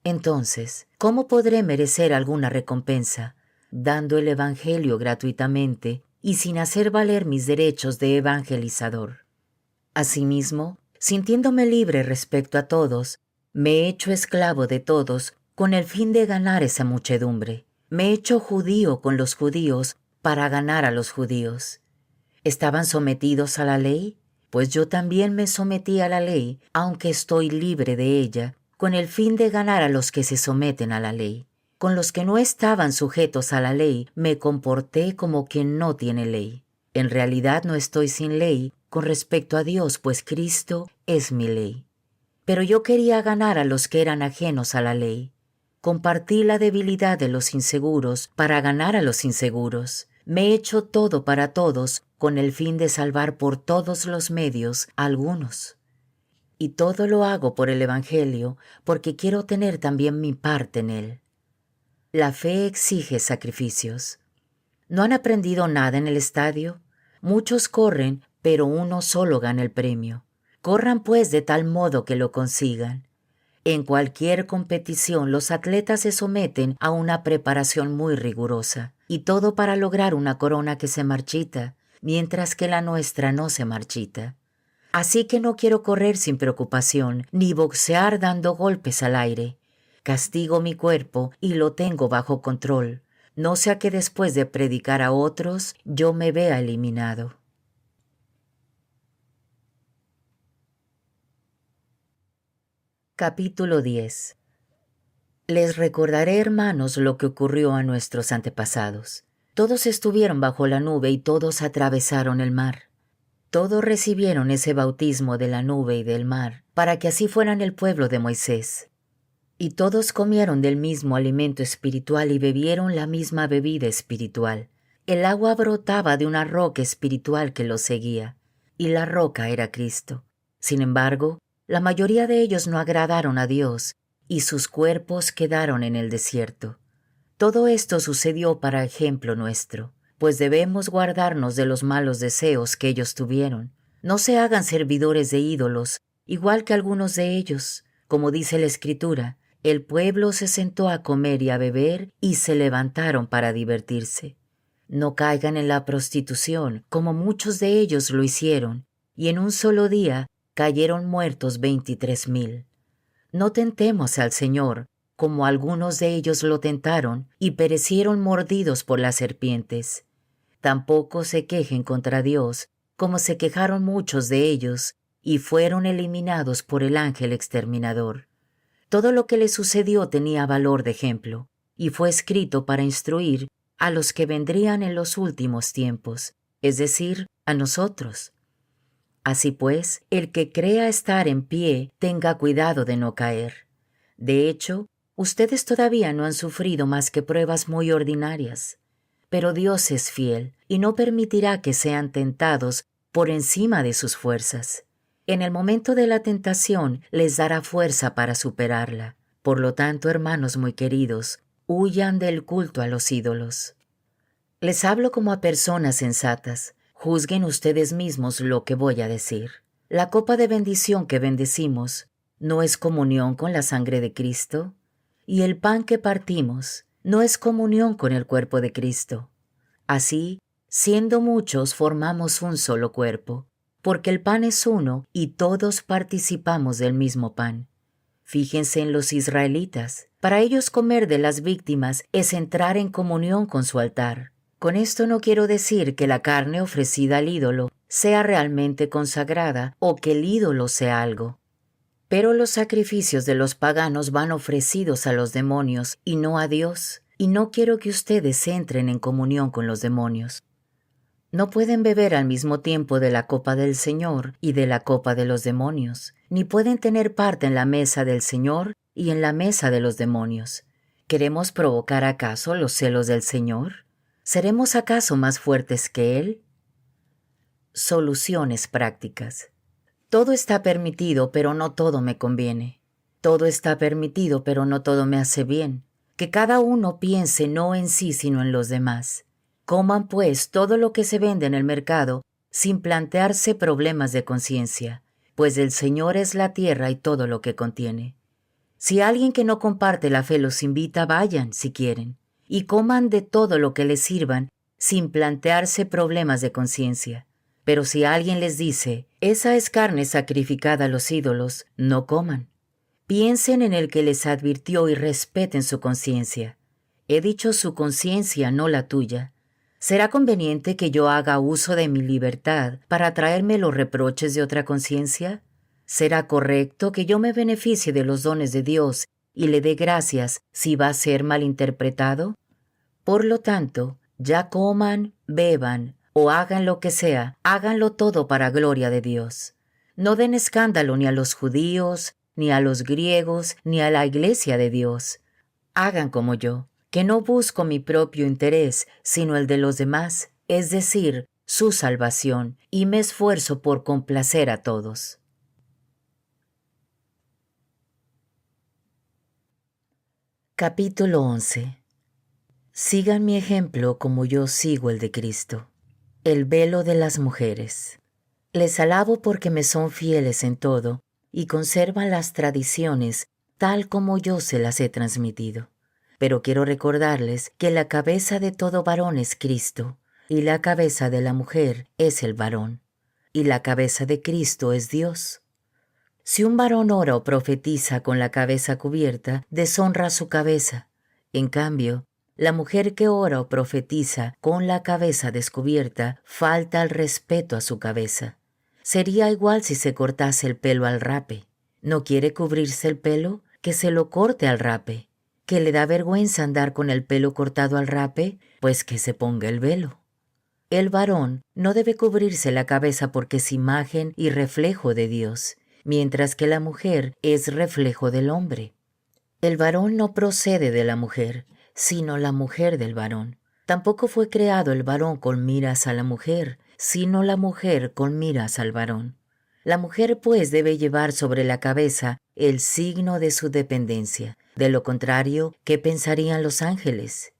Entonces, ¿cómo podré merecer alguna recompensa? Dando el Evangelio gratuitamente y sin hacer valer mis derechos de evangelizador. Asimismo, sintiéndome libre respecto a todos, me he hecho esclavo de todos con el fin de ganar esa muchedumbre. Me he hecho judío con los judíos para ganar a los judíos. ¿Estaban sometidos a la ley? Pues yo también me sometí a la ley, aunque estoy libre de ella, con el fin de ganar a los que se someten a la ley. Con los que no estaban sujetos a la ley, me comporté como quien no tiene ley. En realidad no estoy sin ley con respecto a Dios, pues Cristo es mi ley. Pero yo quería ganar a los que eran ajenos a la ley. Compartí la debilidad de los inseguros para ganar a los inseguros. Me he hecho todo para todos con el fin de salvar por todos los medios a algunos. Y todo lo hago por el Evangelio, porque quiero tener también mi parte en él. La fe exige sacrificios. ¿No han aprendido nada en el estadio? Muchos corren, pero uno solo gana el premio. Corran pues de tal modo que lo consigan. En cualquier competición los atletas se someten a una preparación muy rigurosa, y todo para lograr una corona que se marchita, mientras que la nuestra no se marchita. Así que no quiero correr sin preocupación, ni boxear dando golpes al aire. Castigo mi cuerpo y lo tengo bajo control, no sea que después de predicar a otros yo me vea eliminado. Capítulo 10. Les recordaré, hermanos, lo que ocurrió a nuestros antepasados. Todos estuvieron bajo la nube y todos atravesaron el mar. Todos recibieron ese bautismo de la nube y del mar, para que así fueran el pueblo de Moisés. Y todos comieron del mismo alimento espiritual y bebieron la misma bebida espiritual. El agua brotaba de una roca espiritual que los seguía, y la roca era Cristo. Sin embargo, la mayoría de ellos no agradaron a Dios, y sus cuerpos quedaron en el desierto. Todo esto sucedió para ejemplo nuestro, pues debemos guardarnos de los malos deseos que ellos tuvieron. No se hagan servidores de ídolos, igual que algunos de ellos. Como dice la Escritura, el pueblo se sentó a comer y a beber y se levantaron para divertirse. No caigan en la prostitución, como muchos de ellos lo hicieron, y en un solo día cayeron muertos 23,000. No tentemos al Señor, como algunos de ellos lo tentaron y perecieron mordidos por las serpientes. Tampoco se quejen contra Dios, como se quejaron muchos de ellos, y fueron eliminados por el ángel exterminador. Todo lo que les sucedió tenía valor de ejemplo, y fue escrito para instruir a los que vendrían en los últimos tiempos, es decir, a nosotros. Así pues, el que crea estar en pie, tenga cuidado de no caer. De hecho, ustedes todavía no han sufrido más que pruebas muy ordinarias. Pero Dios es fiel y no permitirá que sean tentados por encima de sus fuerzas. En el momento de la tentación les dará fuerza para superarla. Por lo tanto, hermanos muy queridos, huyan del culto a los ídolos. Les hablo como a personas sensatas. Juzguen ustedes mismos lo que voy a decir. La copa de bendición que bendecimos, ¿no es comunión con la sangre de Cristo? Y el pan que partimos, ¿no es comunión con el cuerpo de Cristo? Así, siendo muchos, formamos un solo cuerpo, porque el pan es uno y todos participamos del mismo pan. Fíjense en los israelitas. Para ellos comer de las víctimas es entrar en comunión con su altar. Con esto no quiero decir que la carne ofrecida al ídolo sea realmente consagrada o que el ídolo sea algo. Pero los sacrificios de los paganos van ofrecidos a los demonios y no a Dios, y no quiero que ustedes entren en comunión con los demonios. No pueden beber al mismo tiempo de la copa del Señor y de la copa de los demonios, ni pueden tener parte en la mesa del Señor y en la mesa de los demonios. ¿Queremos provocar acaso los celos del Señor? ¿Seremos acaso más fuertes que Él? Soluciones prácticas. Todo está permitido, pero no todo me conviene. Todo está permitido, pero no todo me hace bien. Que cada uno piense no en sí, sino en los demás. Coman, pues, todo lo que se vende en el mercado, sin plantearse problemas de conciencia, pues del Señor es la tierra y todo lo que contiene. Si alguien que no comparte la fe los invita, vayan, si quieren, y coman de todo lo que les sirvan, sin plantearse problemas de conciencia. Pero si alguien les dice, esa es carne sacrificada a los ídolos, no coman. Piensen en el que les advirtió y respeten su conciencia. He dicho su conciencia, no la tuya. ¿Será conveniente que yo haga uso de mi libertad para traerme los reproches de otra conciencia? ¿Será correcto que yo me beneficie de los dones de Dios y le dé gracias si va a ser malinterpretado? Por lo tanto, ya coman, beban o hagan lo que sea, háganlo todo para gloria de Dios. No den escándalo ni a los judíos, ni a los griegos, ni a la iglesia de Dios. Hagan como yo, que no busco mi propio interés, sino el de los demás, es decir, su salvación, y me esfuerzo por complacer a todos. Capítulo 11. Sigan mi ejemplo como yo sigo el de Cristo. El velo de las mujeres. Les alabo porque me son fieles en todo y conservan las tradiciones tal como yo se las he transmitido. Pero quiero recordarles que la cabeza de todo varón es Cristo, y la cabeza de la mujer es el varón, y la cabeza de Cristo es Dios. Si un varón ora o profetiza con la cabeza cubierta, deshonra su cabeza. En cambio, la mujer que ora o profetiza con la cabeza descubierta falta al respeto a su cabeza. Sería igual si se cortase el pelo al rape. ¿No quiere cubrirse el pelo? Que se lo corte al rape. ¿Que le da vergüenza andar con el pelo cortado al rape? Pues que se ponga el velo. El varón no debe cubrirse la cabeza porque es imagen y reflejo de Dios, mientras que la mujer es reflejo del hombre. El varón no procede de la mujer, sino la mujer del varón. Tampoco fue creado el varón con miras a la mujer, sino la mujer con miras al varón. La mujer, pues, debe llevar sobre la cabeza el signo de su dependencia. De lo contrario, ¿qué pensarían los ángeles?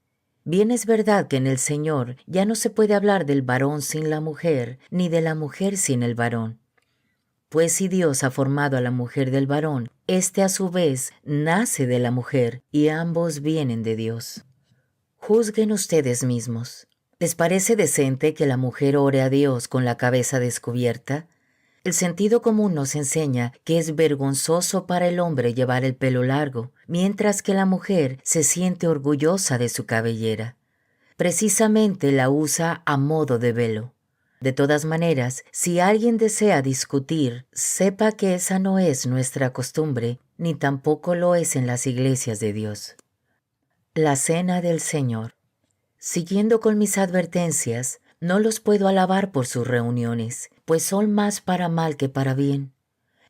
Bien es verdad que en el Señor ya no se puede hablar del varón sin la mujer, ni de la mujer sin el varón. Pues si Dios ha formado a la mujer del varón, éste a su vez nace de la mujer, y ambos vienen de Dios. Juzguen ustedes mismos. ¿Les parece decente que la mujer ore a Dios con la cabeza descubierta? El sentido común nos enseña que es vergonzoso para el hombre llevar el pelo largo, mientras que la mujer se siente orgullosa de su cabellera. Precisamente la usa a modo de velo. De todas maneras, si alguien desea discutir, sepa que esa no es nuestra costumbre, ni tampoco lo es en las iglesias de Dios. La cena del Señor. Siguiendo con mis advertencias, no los puedo alabar por sus reuniones, pues son más para mal que para bien.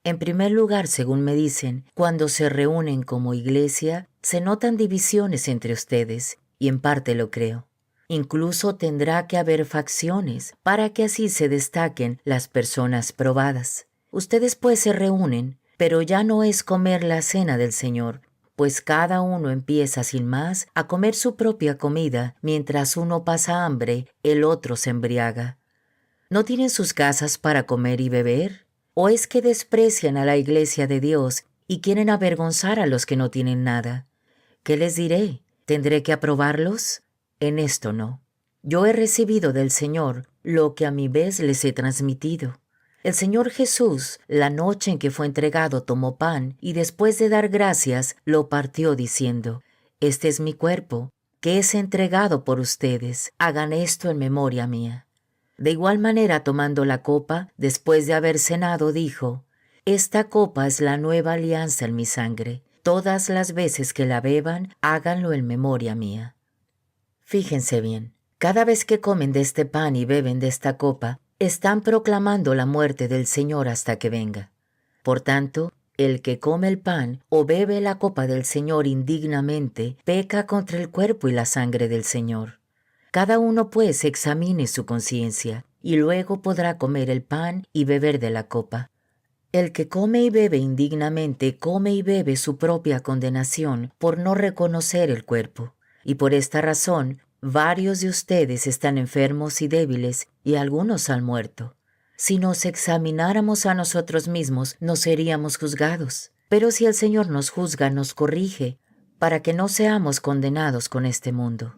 En primer lugar, según me dicen, cuando se reúnen como iglesia, se notan divisiones entre ustedes, y en parte lo creo. Incluso tendrá que haber facciones para que así se destaquen las personas probadas. Ustedes pues se reúnen, pero ya no es comer la cena del Señor, pues cada uno empieza sin más a comer su propia comida, mientras uno pasa hambre, el otro se embriaga. ¿No tienen sus casas para comer y beber? ¿O es que desprecian a la iglesia de Dios y quieren avergonzar a los que no tienen nada? ¿Qué les diré? ¿Tendré que aprobarlos? En esto no. Yo he recibido del Señor lo que a mi vez les he transmitido. El Señor Jesús, la noche en que fue entregado, tomó pan y después de dar gracias, lo partió diciendo: Este es mi cuerpo, que es entregado por ustedes. Hagan esto en memoria mía. De igual manera, tomando la copa, después de haber cenado, dijo: Esta copa es la nueva alianza en mi sangre. Todas las veces que la beban, háganlo en memoria mía. Fíjense bien, Cada vez que comen de este pan y beben de esta copa, están proclamando la muerte del Señor hasta que venga. Por tanto, el que come el pan o bebe la copa del Señor indignamente, peca contra el cuerpo y la sangre del Señor. Cada uno pues examine su conciencia, y luego podrá comer el pan y beber de la copa. El que come y bebe indignamente, come y bebe su propia condenación por no reconocer el cuerpo. Y por esta razón, varios de ustedes están enfermos y débiles, y algunos han muerto. Si nos examináramos a nosotros mismos, no seríamos juzgados. Pero si el Señor nos juzga, nos corrige, para que no seamos condenados con este mundo.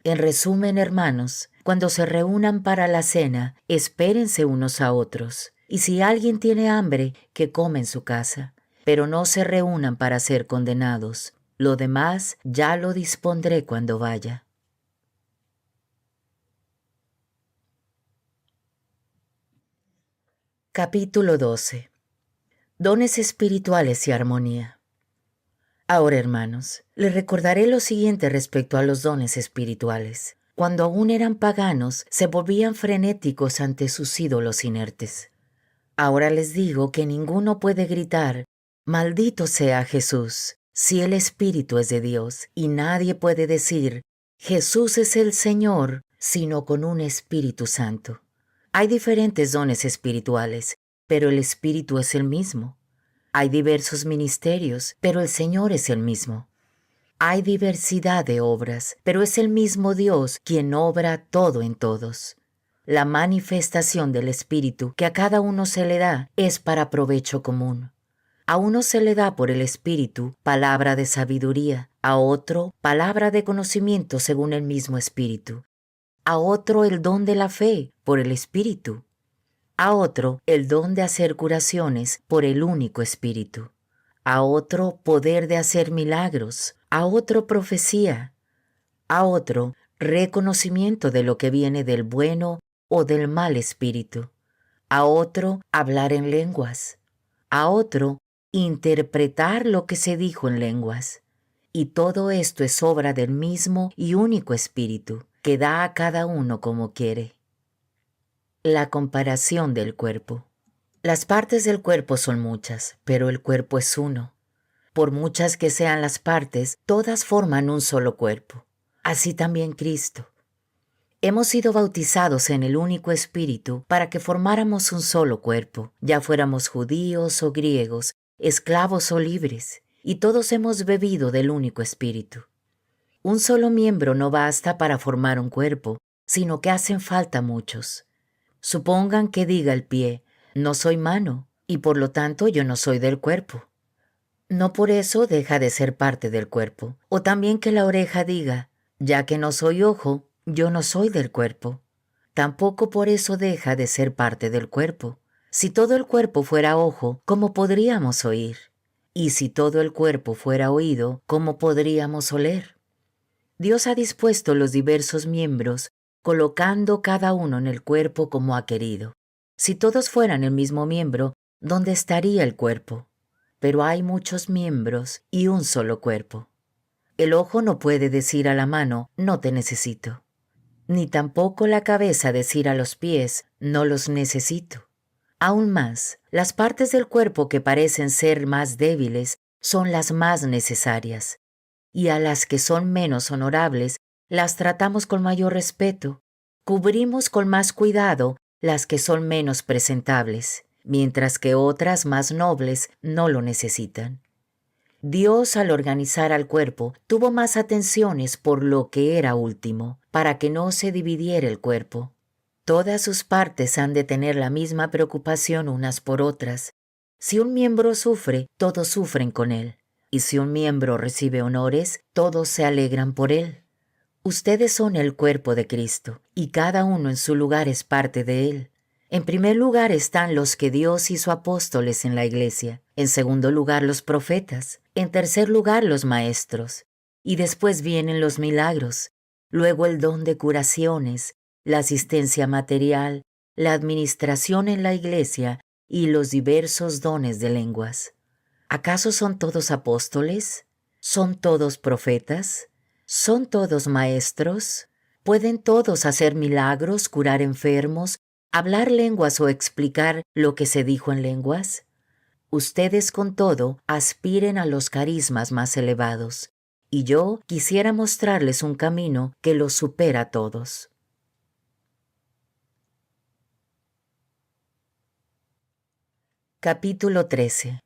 En resumen, hermanos, cuando se reúnan para la cena, espérense unos a otros. Y si alguien tiene hambre, que coma en su casa. Pero no se reúnan para ser condenados. Lo demás ya lo dispondré cuando vaya. Capítulo 12. Dones espirituales y armonía. Ahora, hermanos, les recordaré lo siguiente respecto a los dones espirituales. Cuando aún eran paganos, se volvían frenéticos ante sus ídolos inertes. Ahora les digo que ninguno puede gritar, «Maldito sea Jesús», si el Espíritu es de Dios, y nadie puede decir, «Jesús es el Señor», sino con un Espíritu Santo. Hay diferentes dones espirituales, pero el Espíritu es el mismo. Hay diversos ministerios, pero el Señor es el mismo. Hay diversidad de obras, pero es el mismo Dios quien obra todo en todos. La manifestación del Espíritu que a cada uno se le da es para provecho común. A uno se le da por el Espíritu palabra de sabiduría, a otro palabra de conocimiento según el mismo Espíritu, a otro el don de la fe por el Espíritu, a otro el don de hacer curaciones por el único Espíritu, a otro poder de hacer milagros, a otro profecía, a otro reconocimiento de lo que viene del bueno o del mal espíritu, a otro hablar en lenguas, a otro interpretar lo que se dijo en lenguas. Y todo esto es obra del mismo y único Espíritu, que da a cada uno como quiere. La comparación del cuerpo. Las partes del cuerpo son muchas, pero el cuerpo es uno. Por muchas que sean las partes, todas forman un solo cuerpo. Así también Cristo. Hemos sido bautizados en el único Espíritu para que formáramos un solo cuerpo, ya fuéramos judíos o griegos, esclavos o libres, y todos hemos bebido del único Espíritu. Un solo miembro no basta para formar un cuerpo, sino que hacen falta muchos. Supongan que diga el pie, no soy mano, y por lo tanto yo no soy del cuerpo. No por eso deja de ser parte del cuerpo. O también que la oreja diga, ya que no soy ojo, yo no soy del cuerpo. Tampoco por eso deja de ser parte del cuerpo. Si todo el cuerpo fuera ojo, ¿cómo podríamos oír? Y si todo el cuerpo fuera oído, ¿cómo podríamos oler? Dios ha dispuesto los diversos miembros, colocando cada uno en el cuerpo como ha querido. Si todos fueran el mismo miembro, ¿dónde estaría el cuerpo? Pero hay muchos miembros y un solo cuerpo. El ojo no puede decir a la mano, no te necesito. Ni tampoco la cabeza decir a los pies, no los necesito. Aún más, las partes del cuerpo que parecen ser más débiles son las más necesarias, y a las que son menos honorables las tratamos con mayor respeto. Cubrimos con más cuidado las que son menos presentables, mientras que otras más nobles no lo necesitan. Dios, al organizar al cuerpo, tuvo más atenciones por lo que era último, para que no se dividiera el cuerpo. Todas sus partes han de tener la misma preocupación unas por otras. Si un miembro sufre, todos sufren con él. Y si un miembro recibe honores, todos se alegran por él. Ustedes son el cuerpo de Cristo, y cada uno en su lugar es parte de él. En primer lugar están los que Dios hizo apóstoles en la iglesia, en segundo lugar los profetas, en tercer lugar los maestros, y después vienen los milagros, luego el don de curaciones, la asistencia material, la administración en la iglesia y los diversos dones de lenguas. ¿Acaso son todos apóstoles? ¿Son todos profetas? ¿Son todos maestros? ¿Pueden todos hacer milagros, curar enfermos, hablar lenguas o explicar lo que se dijo en lenguas? Ustedes con todo aspiren a los carismas más elevados, y yo quisiera mostrarles un camino que los supera a todos. Capítulo 13.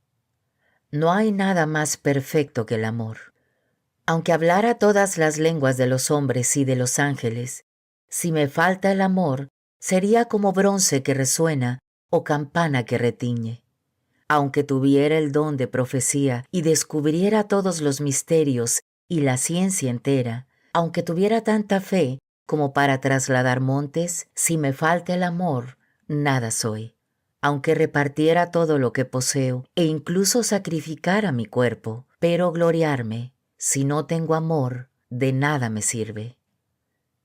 No hay nada más perfecto que el amor. Aunque hablara todas las lenguas de los hombres y de los ángeles, si me falta el amor, sería como bronce que resuena o campana que retiñe. Aunque tuviera el don de profecía y descubriera todos los misterios y la ciencia entera, aunque tuviera tanta fe como para trasladar montes, si me falta el amor, nada soy. Aunque repartiera todo lo que poseo e incluso sacrificara mi cuerpo, pero gloriarme, si no tengo amor, de nada me sirve.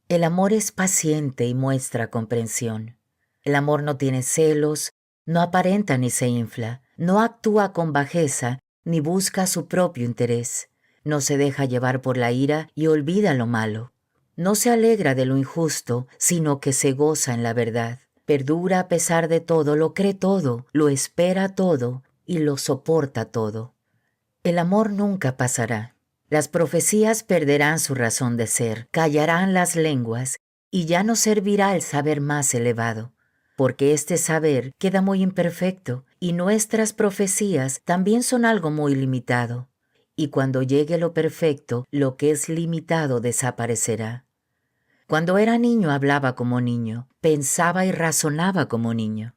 El amor es paciente y muestra comprensión. El amor no tiene celos, no aparenta ni se infla, no actúa con bajeza ni busca su propio interés. No se deja llevar por la ira y olvida lo malo. No se alegra de lo injusto, sino que se goza en la verdad. Perdura a pesar de todo, lo cree todo, lo espera todo y lo soporta todo. El amor nunca pasará. Las profecías perderán su razón de ser, callarán las lenguas, y ya no servirá el saber más elevado, porque este saber queda muy imperfecto, y nuestras profecías también son algo muy limitado. Y cuando llegue lo perfecto, lo que es limitado desaparecerá. Cuando era niño hablaba como niño, pensaba y razonaba como niño.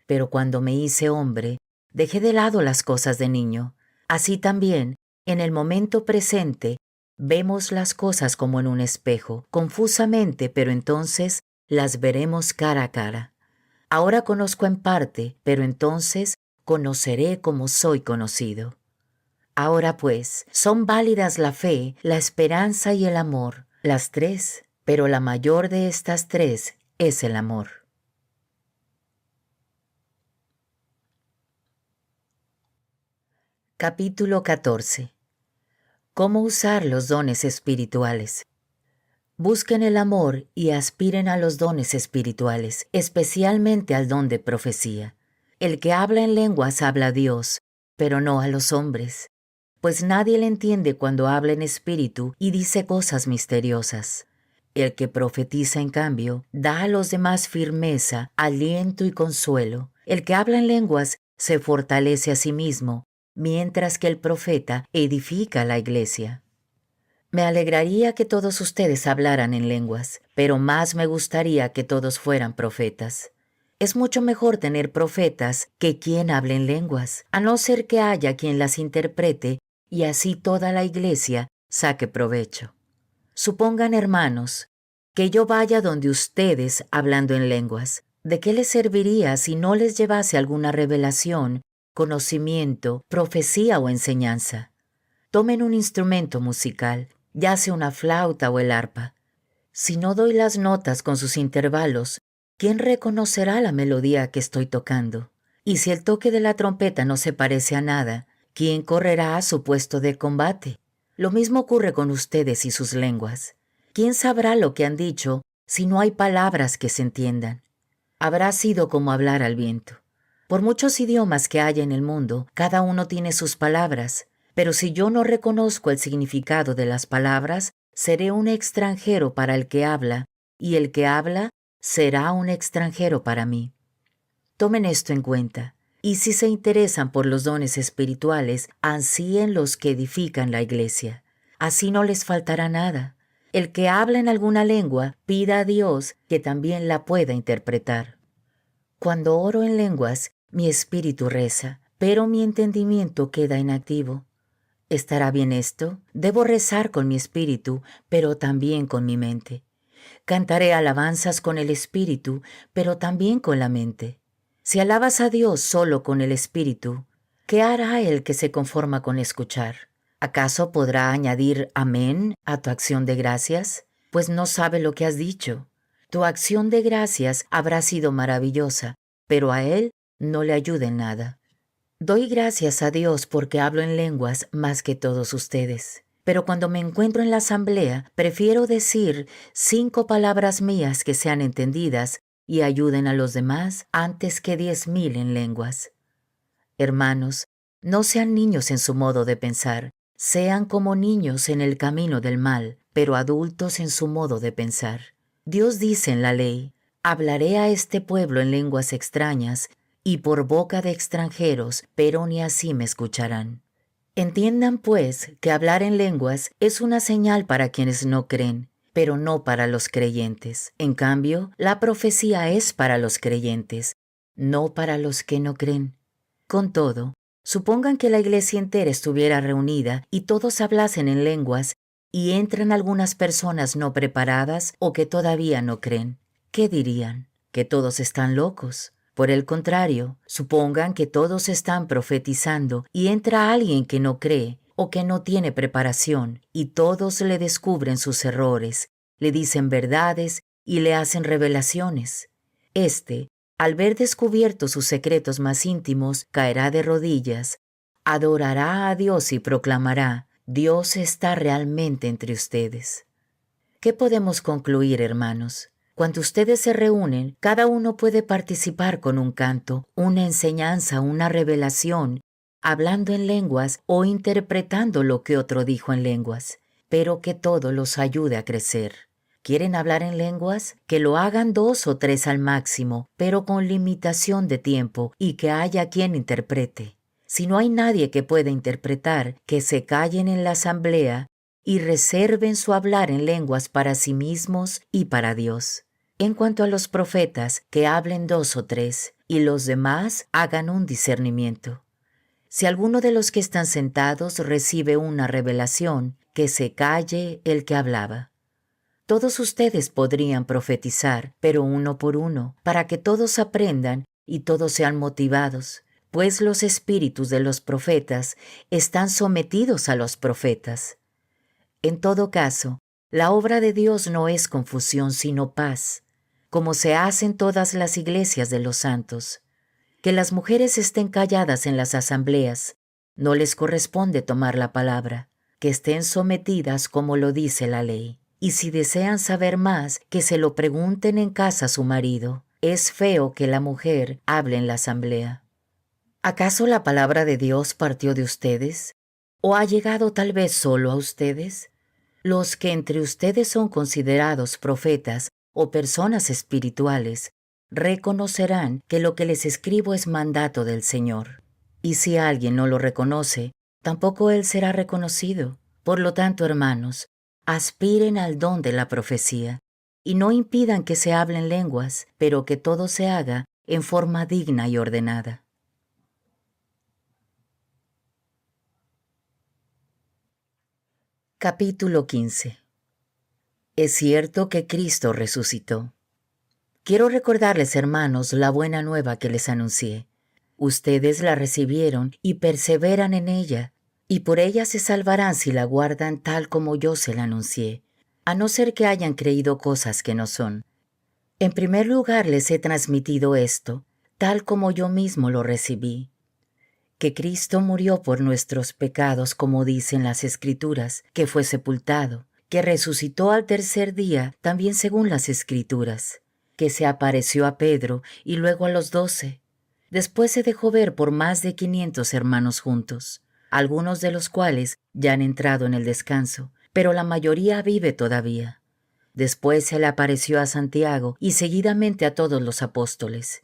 Pero cuando me hice hombre, dejé de lado las cosas de niño. Así también, en el momento presente, vemos las cosas como en un espejo, confusamente, pero entonces las veremos cara a cara. Ahora conozco en parte, pero entonces conoceré como soy conocido. Ahora pues, son válidas la fe, la esperanza y el amor, las tres, pero la mayor de estas tres es el amor. Capítulo 14. ¿Cómo usar los dones espirituales? Busquen el amor y aspiren a los dones espirituales, especialmente al don de profecía. El que habla en lenguas habla a Dios, pero no a los hombres, pues nadie le entiende cuando habla en espíritu y dice cosas misteriosas. El que profetiza, en cambio, da a los demás firmeza, aliento y consuelo. El que habla en lenguas se fortalece a sí mismo, mientras que el profeta edifica a la iglesia. Me alegraría que todos ustedes hablaran en lenguas, pero más me gustaría que todos fueran profetas. Es mucho mejor tener profetas que quien hable en lenguas, a no ser que haya quien las interprete y así toda la iglesia saque provecho. Supongan, hermanos, que yo vaya donde ustedes hablando en lenguas. ¿De qué les serviría si no les llevase alguna revelación, conocimiento, profecía o enseñanza? Tomen un instrumento musical, ya sea una flauta o el arpa. Si no doy las notas con sus intervalos, ¿quién reconocerá la melodía que estoy tocando? Y si el toque de la trompeta no se parece a nada, ¿quién correrá a su puesto de combate? Lo mismo ocurre con ustedes y sus lenguas. ¿Quién sabrá lo que han dicho si no hay palabras que se entiendan? Habrá sido como hablar al viento. Por muchos idiomas que haya en el mundo, cada uno tiene sus palabras, pero si yo no reconozco el significado de las palabras, seré un extranjero para el que habla, y el que habla será un extranjero para mí. Tomen esto en cuenta, y si se interesan por los dones espirituales, ansíen los que edifican la iglesia. Así no les faltará nada. El que habla en alguna lengua, pida a Dios que también la pueda interpretar. Cuando oro en lenguas, mi espíritu reza, pero mi entendimiento queda inactivo. ¿Estará bien esto? Debo rezar con mi espíritu, pero también con mi mente. Cantaré alabanzas con el espíritu, pero también con la mente. Si alabas a Dios solo con el espíritu, ¿qué hará el que se conforma con escuchar? ¿Acaso podrá añadir amén a tu acción de gracias? Pues no sabe lo que has dicho. Tu acción de gracias habrá sido maravillosa, pero a él no le ayuda en nada. Doy gracias a Dios porque hablo en lenguas más que todos ustedes. Pero cuando me encuentro en la asamblea, prefiero decir 5 palabras mías que sean entendidas y ayuden a los demás antes que 10,000 en lenguas. Hermanos, no sean niños en su modo de pensar, sean como niños en el camino del mal, pero adultos en su modo de pensar. Dios dice en la ley: hablaré a este pueblo en lenguas extrañas y por boca de extranjeros, pero ni así me escucharán. Entiendan, pues, que hablar en lenguas es una señal para quienes no creen, pero no para los creyentes. En cambio, la profecía es para los creyentes, no para los que no creen. Con todo, supongan que la iglesia entera estuviera reunida y todos hablasen en lenguas y entran algunas personas no preparadas o que todavía no creen. ¿Qué dirían? ¿Que todos están locos? Por el contrario, supongan que todos están profetizando y entra alguien que no cree o que no tiene preparación y todos le descubren sus errores, le dicen verdades y le hacen revelaciones. Al ver descubiertos sus secretos más íntimos, caerá de rodillas, adorará a Dios y proclamará: Dios está realmente entre ustedes. ¿Qué podemos concluir, hermanos? Cuando ustedes se reúnen, cada uno puede participar con un canto, una enseñanza, una revelación, hablando en lenguas o interpretando lo que otro dijo en lenguas, pero que todo los ayude a crecer. ¿Quieren hablar en lenguas? Que lo hagan 2 o 3 al máximo, pero con limitación de tiempo y que haya quien interprete. Si no hay nadie que pueda interpretar, que se callen en la asamblea y reserven su hablar en lenguas para sí mismos y para Dios. En cuanto a los profetas, que hablen 2 o 3, y los demás hagan un discernimiento. Si alguno de los que están sentados recibe una revelación, que se calle el que hablaba. Todos ustedes podrían profetizar, pero uno por uno, para que todos aprendan y todos sean motivados, pues los espíritus de los profetas están sometidos a los profetas. En todo caso, la obra de Dios no es confusión, sino paz, como se hace en todas las iglesias de los santos. Que las mujeres estén calladas en las asambleas, no les corresponde tomar la palabra, que estén sometidas como lo dice la ley. Y si desean saber más, que se lo pregunten en casa a su marido. Es feo que la mujer hable en la asamblea. ¿Acaso la palabra de Dios partió de ustedes? ¿O ha llegado tal vez solo a ustedes? Los que entre ustedes son considerados profetas o personas espirituales, reconocerán que lo que les escribo es mandato del Señor. Y si alguien no lo reconoce, tampoco él será reconocido. Por lo tanto, hermanos, aspiren al don de la profecía, y no impidan que se hablen lenguas, pero que todo se haga en forma digna y ordenada. Capítulo 15. Es cierto que Cristo resucitó. Quiero recordarles, hermanos, la buena nueva que les anuncié. Ustedes la recibieron y perseveran en ella, y por ella se salvarán si la guardan tal como yo se la anuncié, a no ser que hayan creído cosas que no son. En primer lugar les he transmitido esto, tal como yo mismo lo recibí: que Cristo murió por nuestros pecados, como dicen las Escrituras, que fue sepultado, que resucitó al tercer día, también según las Escrituras, que se apareció a Pedro y luego a los 12. Después se dejó ver por más de 500 hermanos juntos, algunos de los cuales ya han entrado en el descanso, pero la mayoría vive todavía. Después se le apareció a Santiago y seguidamente a todos los apóstoles.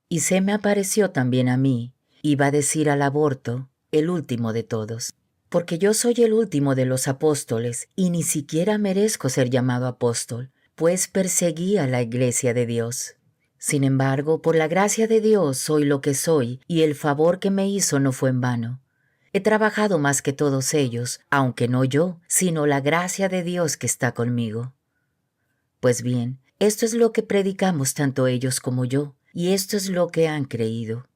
Y se me apareció también a mí, iba a decir al aborto, el último de todos, porque yo soy el último de los apóstoles y ni siquiera merezco ser llamado apóstol, pues perseguí a la iglesia de Dios. Sin embargo, por la gracia de Dios soy lo que soy, y el favor que me hizo no fue en vano. He trabajado más que todos ellos, aunque no yo, sino la gracia de Dios que está conmigo. Pues bien, esto es lo que predicamos tanto ellos como yo, y esto es lo que han creído.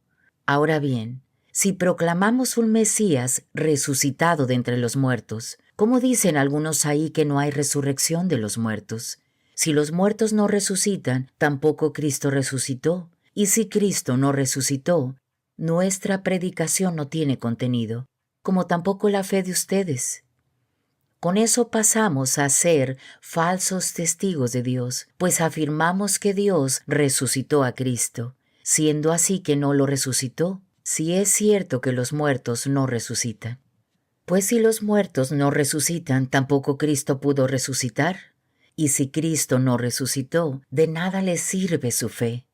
Ahora bien, si proclamamos un Mesías resucitado de entre los muertos, ¿cómo dicen algunos ahí que no hay resurrección de los muertos? Si los muertos no resucitan, tampoco Cristo resucitó. Y si Cristo no resucitó, nuestra predicación no tiene contenido, como tampoco la fe de ustedes. Con eso pasamos a ser falsos testigos de Dios, pues afirmamos que Dios resucitó a Cristo, siendo así que no lo resucitó, si es cierto que los muertos no resucitan. Pues si los muertos no resucitan, tampoco Cristo pudo resucitar. Y si Cristo no resucitó, de nada les sirve su fe.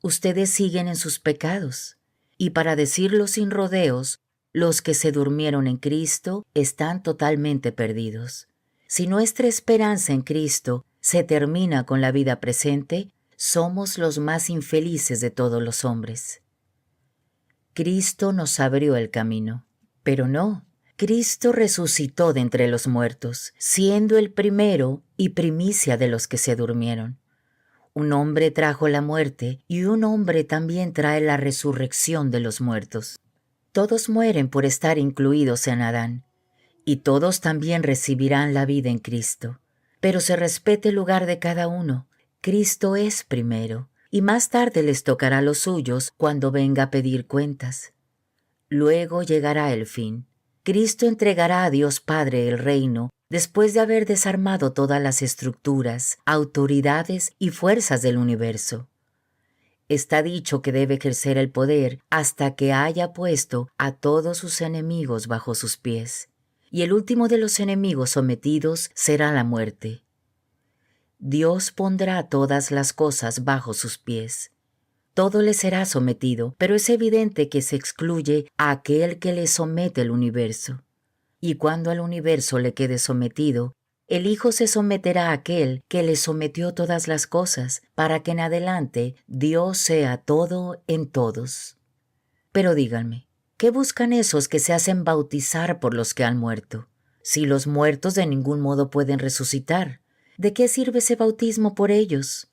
Ustedes siguen en sus pecados. Y para decirlo sin rodeos, los que se durmieron en Cristo están totalmente perdidos. Si nuestra esperanza en Cristo se termina con la vida presente, somos los más infelices de todos los hombres. Cristo nos abrió el camino, pero no. Cristo resucitó de entre los muertos, siendo el primero y primicia de los que se durmieron. Un hombre trajo la muerte y un hombre también trae la resurrección de los muertos. Todos mueren por estar incluidos en Adán, y todos también recibirán la vida en Cristo. Pero se respete el lugar de cada uno. Cristo es primero, y más tarde les tocará a los suyos cuando venga a pedir cuentas. Luego llegará el fin. Cristo entregará a Dios Padre el reino después de haber desarmado todas las estructuras, autoridades y fuerzas del universo. Está dicho que debe ejercer el poder hasta que haya puesto a todos sus enemigos bajo sus pies, y el último de los enemigos sometidos será la muerte. Dios pondrá todas las cosas bajo sus pies. Todo le será sometido, pero es evidente que se excluye a aquel que le somete el universo. Y cuando al universo le quede sometido, el Hijo se someterá a aquel que le sometió todas las cosas, para que en adelante Dios sea todo en todos. Pero díganme, ¿qué buscan esos que se hacen bautizar por los que han muerto? Si los muertos de ningún modo pueden resucitar, ¿de qué sirve ese bautismo por ellos?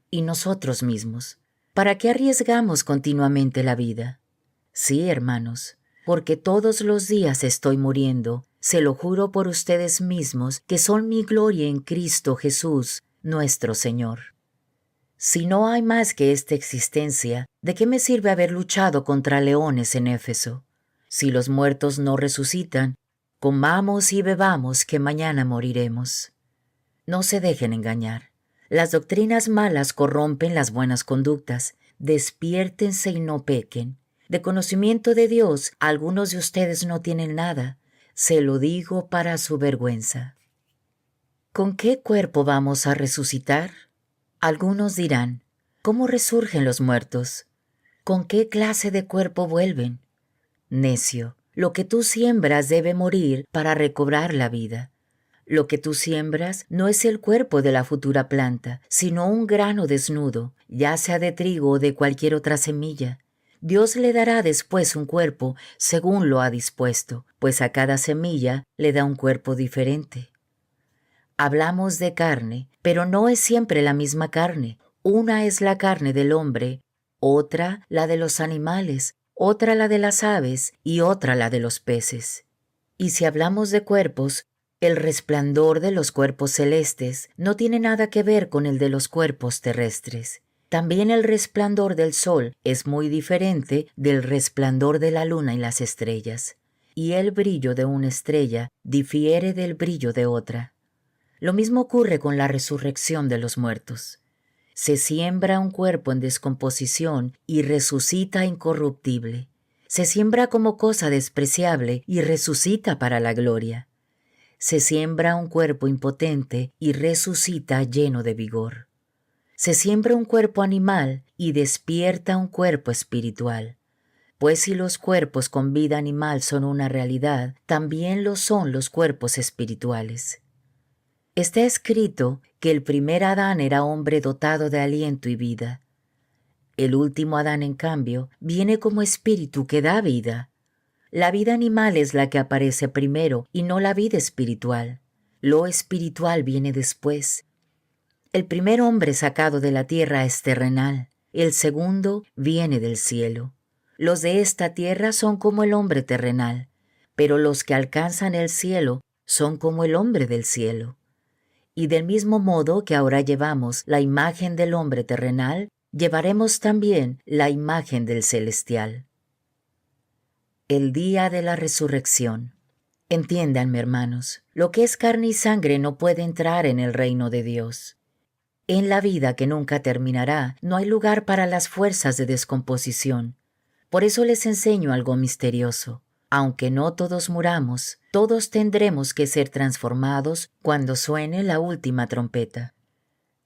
Y nosotros mismos, ¿para qué arriesgamos continuamente la vida? Sí, hermanos, porque todos los días estoy muriendo, se lo juro por ustedes mismos, que son mi gloria en Cristo Jesús, nuestro Señor. Si no hay más que esta existencia, ¿de qué me sirve haber luchado contra leones en Éfeso? Si los muertos no resucitan, comamos y bebamos que mañana moriremos. No se dejen engañar. Las doctrinas malas corrompen las buenas conductas. Despiértense y no pequen. De conocimiento de Dios, algunos de ustedes no tienen nada. Se lo digo para su vergüenza. ¿Con qué cuerpo vamos a resucitar? Algunos dirán, ¿cómo resurgen los muertos? ¿Con qué clase de cuerpo vuelven? Necio, lo que tú siembras debe morir para recobrar la vida. Lo que tú siembras no es el cuerpo de la futura planta, sino un grano desnudo, ya sea de trigo o de cualquier otra semilla. Dios le dará después un cuerpo según lo ha dispuesto, pues a cada semilla le da un cuerpo diferente. Hablamos de carne, pero no es siempre la misma carne. Una es la carne del hombre, otra la de los animales, otra la de las aves y otra la de los peces. Y si hablamos de cuerpos, el resplandor de los cuerpos celestes no tiene nada que ver con el de los cuerpos terrestres. También el resplandor del sol es muy diferente del resplandor de la luna y las estrellas, y el brillo de una estrella difiere del brillo de otra. Lo mismo ocurre con la resurrección de los muertos. Se siembra un cuerpo en descomposición y resucita incorruptible. Se siembra como cosa despreciable y resucita para la gloria. Se siembra un cuerpo impotente y resucita lleno de vigor. Se siembra un cuerpo animal y despierta un cuerpo espiritual. Pues si los cuerpos con vida animal son una realidad, también lo son los cuerpos espirituales. Está escrito que el primer Adán era hombre dotado de aliento y vida. El último Adán, en cambio, viene como espíritu que da vida. La vida animal es la que aparece primero y no la vida espiritual. Lo espiritual viene después. El primer hombre sacado de la tierra es terrenal, el segundo viene del cielo. Los de esta tierra son como el hombre terrenal, pero los que alcanzan el cielo son como el hombre del cielo. Y del mismo modo que ahora llevamos la imagen del hombre terrenal, llevaremos también la imagen del celestial. El día de la resurrección. Entiéndanme, hermanos, lo que es carne y sangre no puede entrar en el reino de Dios. En la vida que nunca terminará, no hay lugar para las fuerzas de descomposición. Por eso les enseño algo misterioso. Aunque no todos muramos, todos tendremos que ser transformados cuando suene la última trompeta.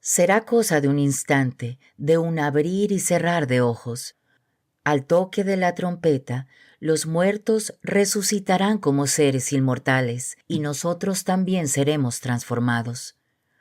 Será cosa de un instante, de un abrir y cerrar de ojos. Al toque de la trompeta, los muertos resucitarán como seres inmortales, y nosotros también seremos transformados.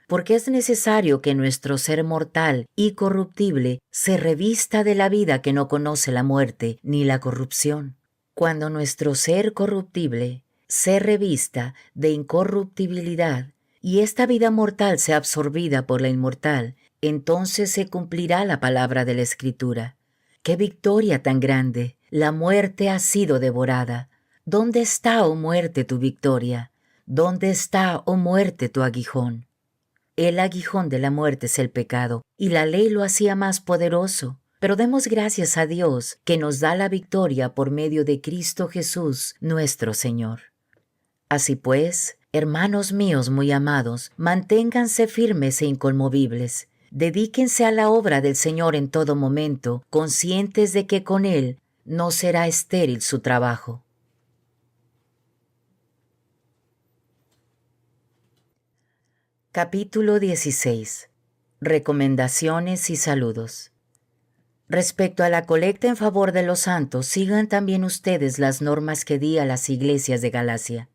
Porque es necesario que nuestro ser mortal y corruptible se revista de la vida que no conoce la muerte ni la corrupción. Cuando nuestro ser corruptible se revista de incorruptibilidad y esta vida mortal sea absorbida por la inmortal, entonces se cumplirá la palabra de la Escritura. ¡Qué victoria tan grande! La muerte ha sido devorada. ¿Dónde está, oh muerte, tu victoria? ¿Dónde está, oh muerte, tu aguijón? El aguijón de la muerte es el pecado, y la ley lo hacía más poderoso. Pero demos gracias a Dios que nos da la victoria por medio de Cristo Jesús, nuestro Señor. Así pues, hermanos míos muy amados, manténganse firmes e inconmovibles. Dedíquense a la obra del Señor en todo momento, conscientes de que con Él no será estéril su trabajo. Capítulo 16. Recomendaciones y saludos. Respecto a la colecta en favor de los santos, sigan también ustedes las normas que di a las iglesias de Galacia.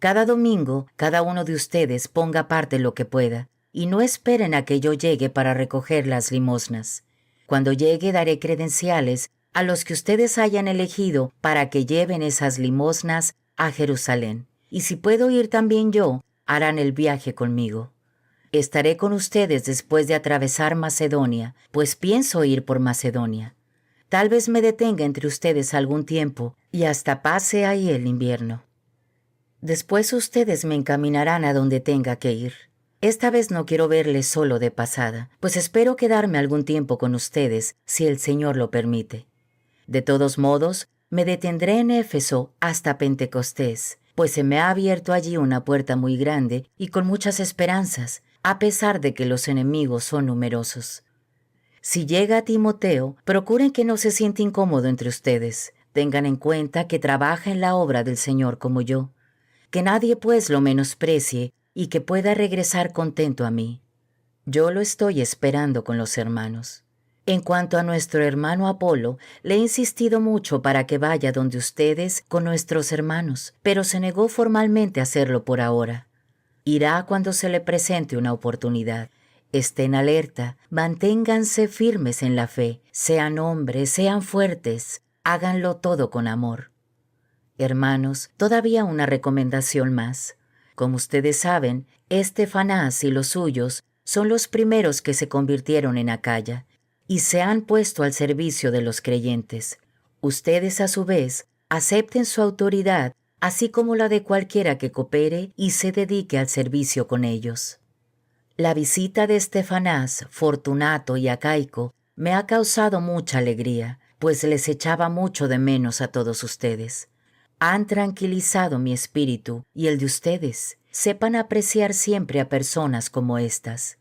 Cada domingo, cada uno de ustedes ponga aparte lo que pueda, y no esperen a que yo llegue para recoger las limosnas. Cuando llegue daré credenciales a los que ustedes hayan elegido para que lleven esas limosnas a Jerusalén. Y si puedo ir también yo, harán el viaje conmigo. Estaré con ustedes después de atravesar Macedonia, pues pienso ir por Macedonia. Tal vez me detenga entre ustedes algún tiempo y hasta pase ahí el invierno. Después ustedes me encaminarán a donde tenga que ir. Esta vez no quiero verles solo de pasada, pues espero quedarme algún tiempo con ustedes, si el Señor lo permite. De todos modos, me detendré en Éfeso hasta Pentecostés, pues se me ha abierto allí una puerta muy grande y con muchas esperanzas, a pesar de que los enemigos son numerosos. Si llega Timoteo, procuren que no se sienta incómodo entre ustedes. Tengan en cuenta que trabaja en la obra del Señor como yo. Que nadie pues lo menosprecie y que pueda regresar contento a mí. Yo lo estoy esperando con los hermanos. En cuanto a nuestro hermano Apolo, le he insistido mucho para que vaya donde ustedes con nuestros hermanos, pero se negó formalmente a hacerlo por ahora. Irá cuando se le presente una oportunidad. Estén alerta, manténganse firmes en la fe, sean hombres, sean fuertes, háganlo todo con amor. Hermanos, todavía una recomendación más. Como ustedes saben, Estefanás y los suyos son los primeros que se convirtieron en Acaya y se han puesto al servicio de los creyentes. Ustedes, a su vez, acepten su autoridad, así como la de cualquiera que coopere y se dedique al servicio con ellos. La visita de Estefanás, Fortunato y Acaico me ha causado mucha alegría, pues les echaba mucho de menos a todos ustedes. Han tranquilizado mi espíritu y el de ustedes. Sepan apreciar siempre a personas como estas.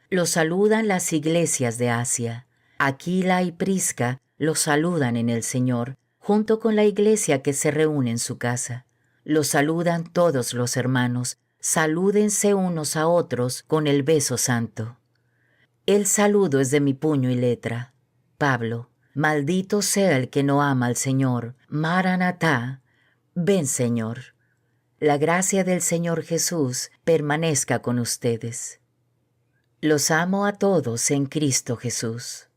Los saludan las iglesias de Asia. Aquila y Prisca los saludan en el Señor, junto con la iglesia que se reúne en su casa. Los saludan todos los hermanos. Salúdense unos a otros con el beso santo. El saludo es de mi puño y letra. Pablo, maldito sea el que no ama al Señor. Maranatá, ven Señor. La gracia del Señor Jesús permanezca con ustedes. Los amo a todos en Cristo Jesús.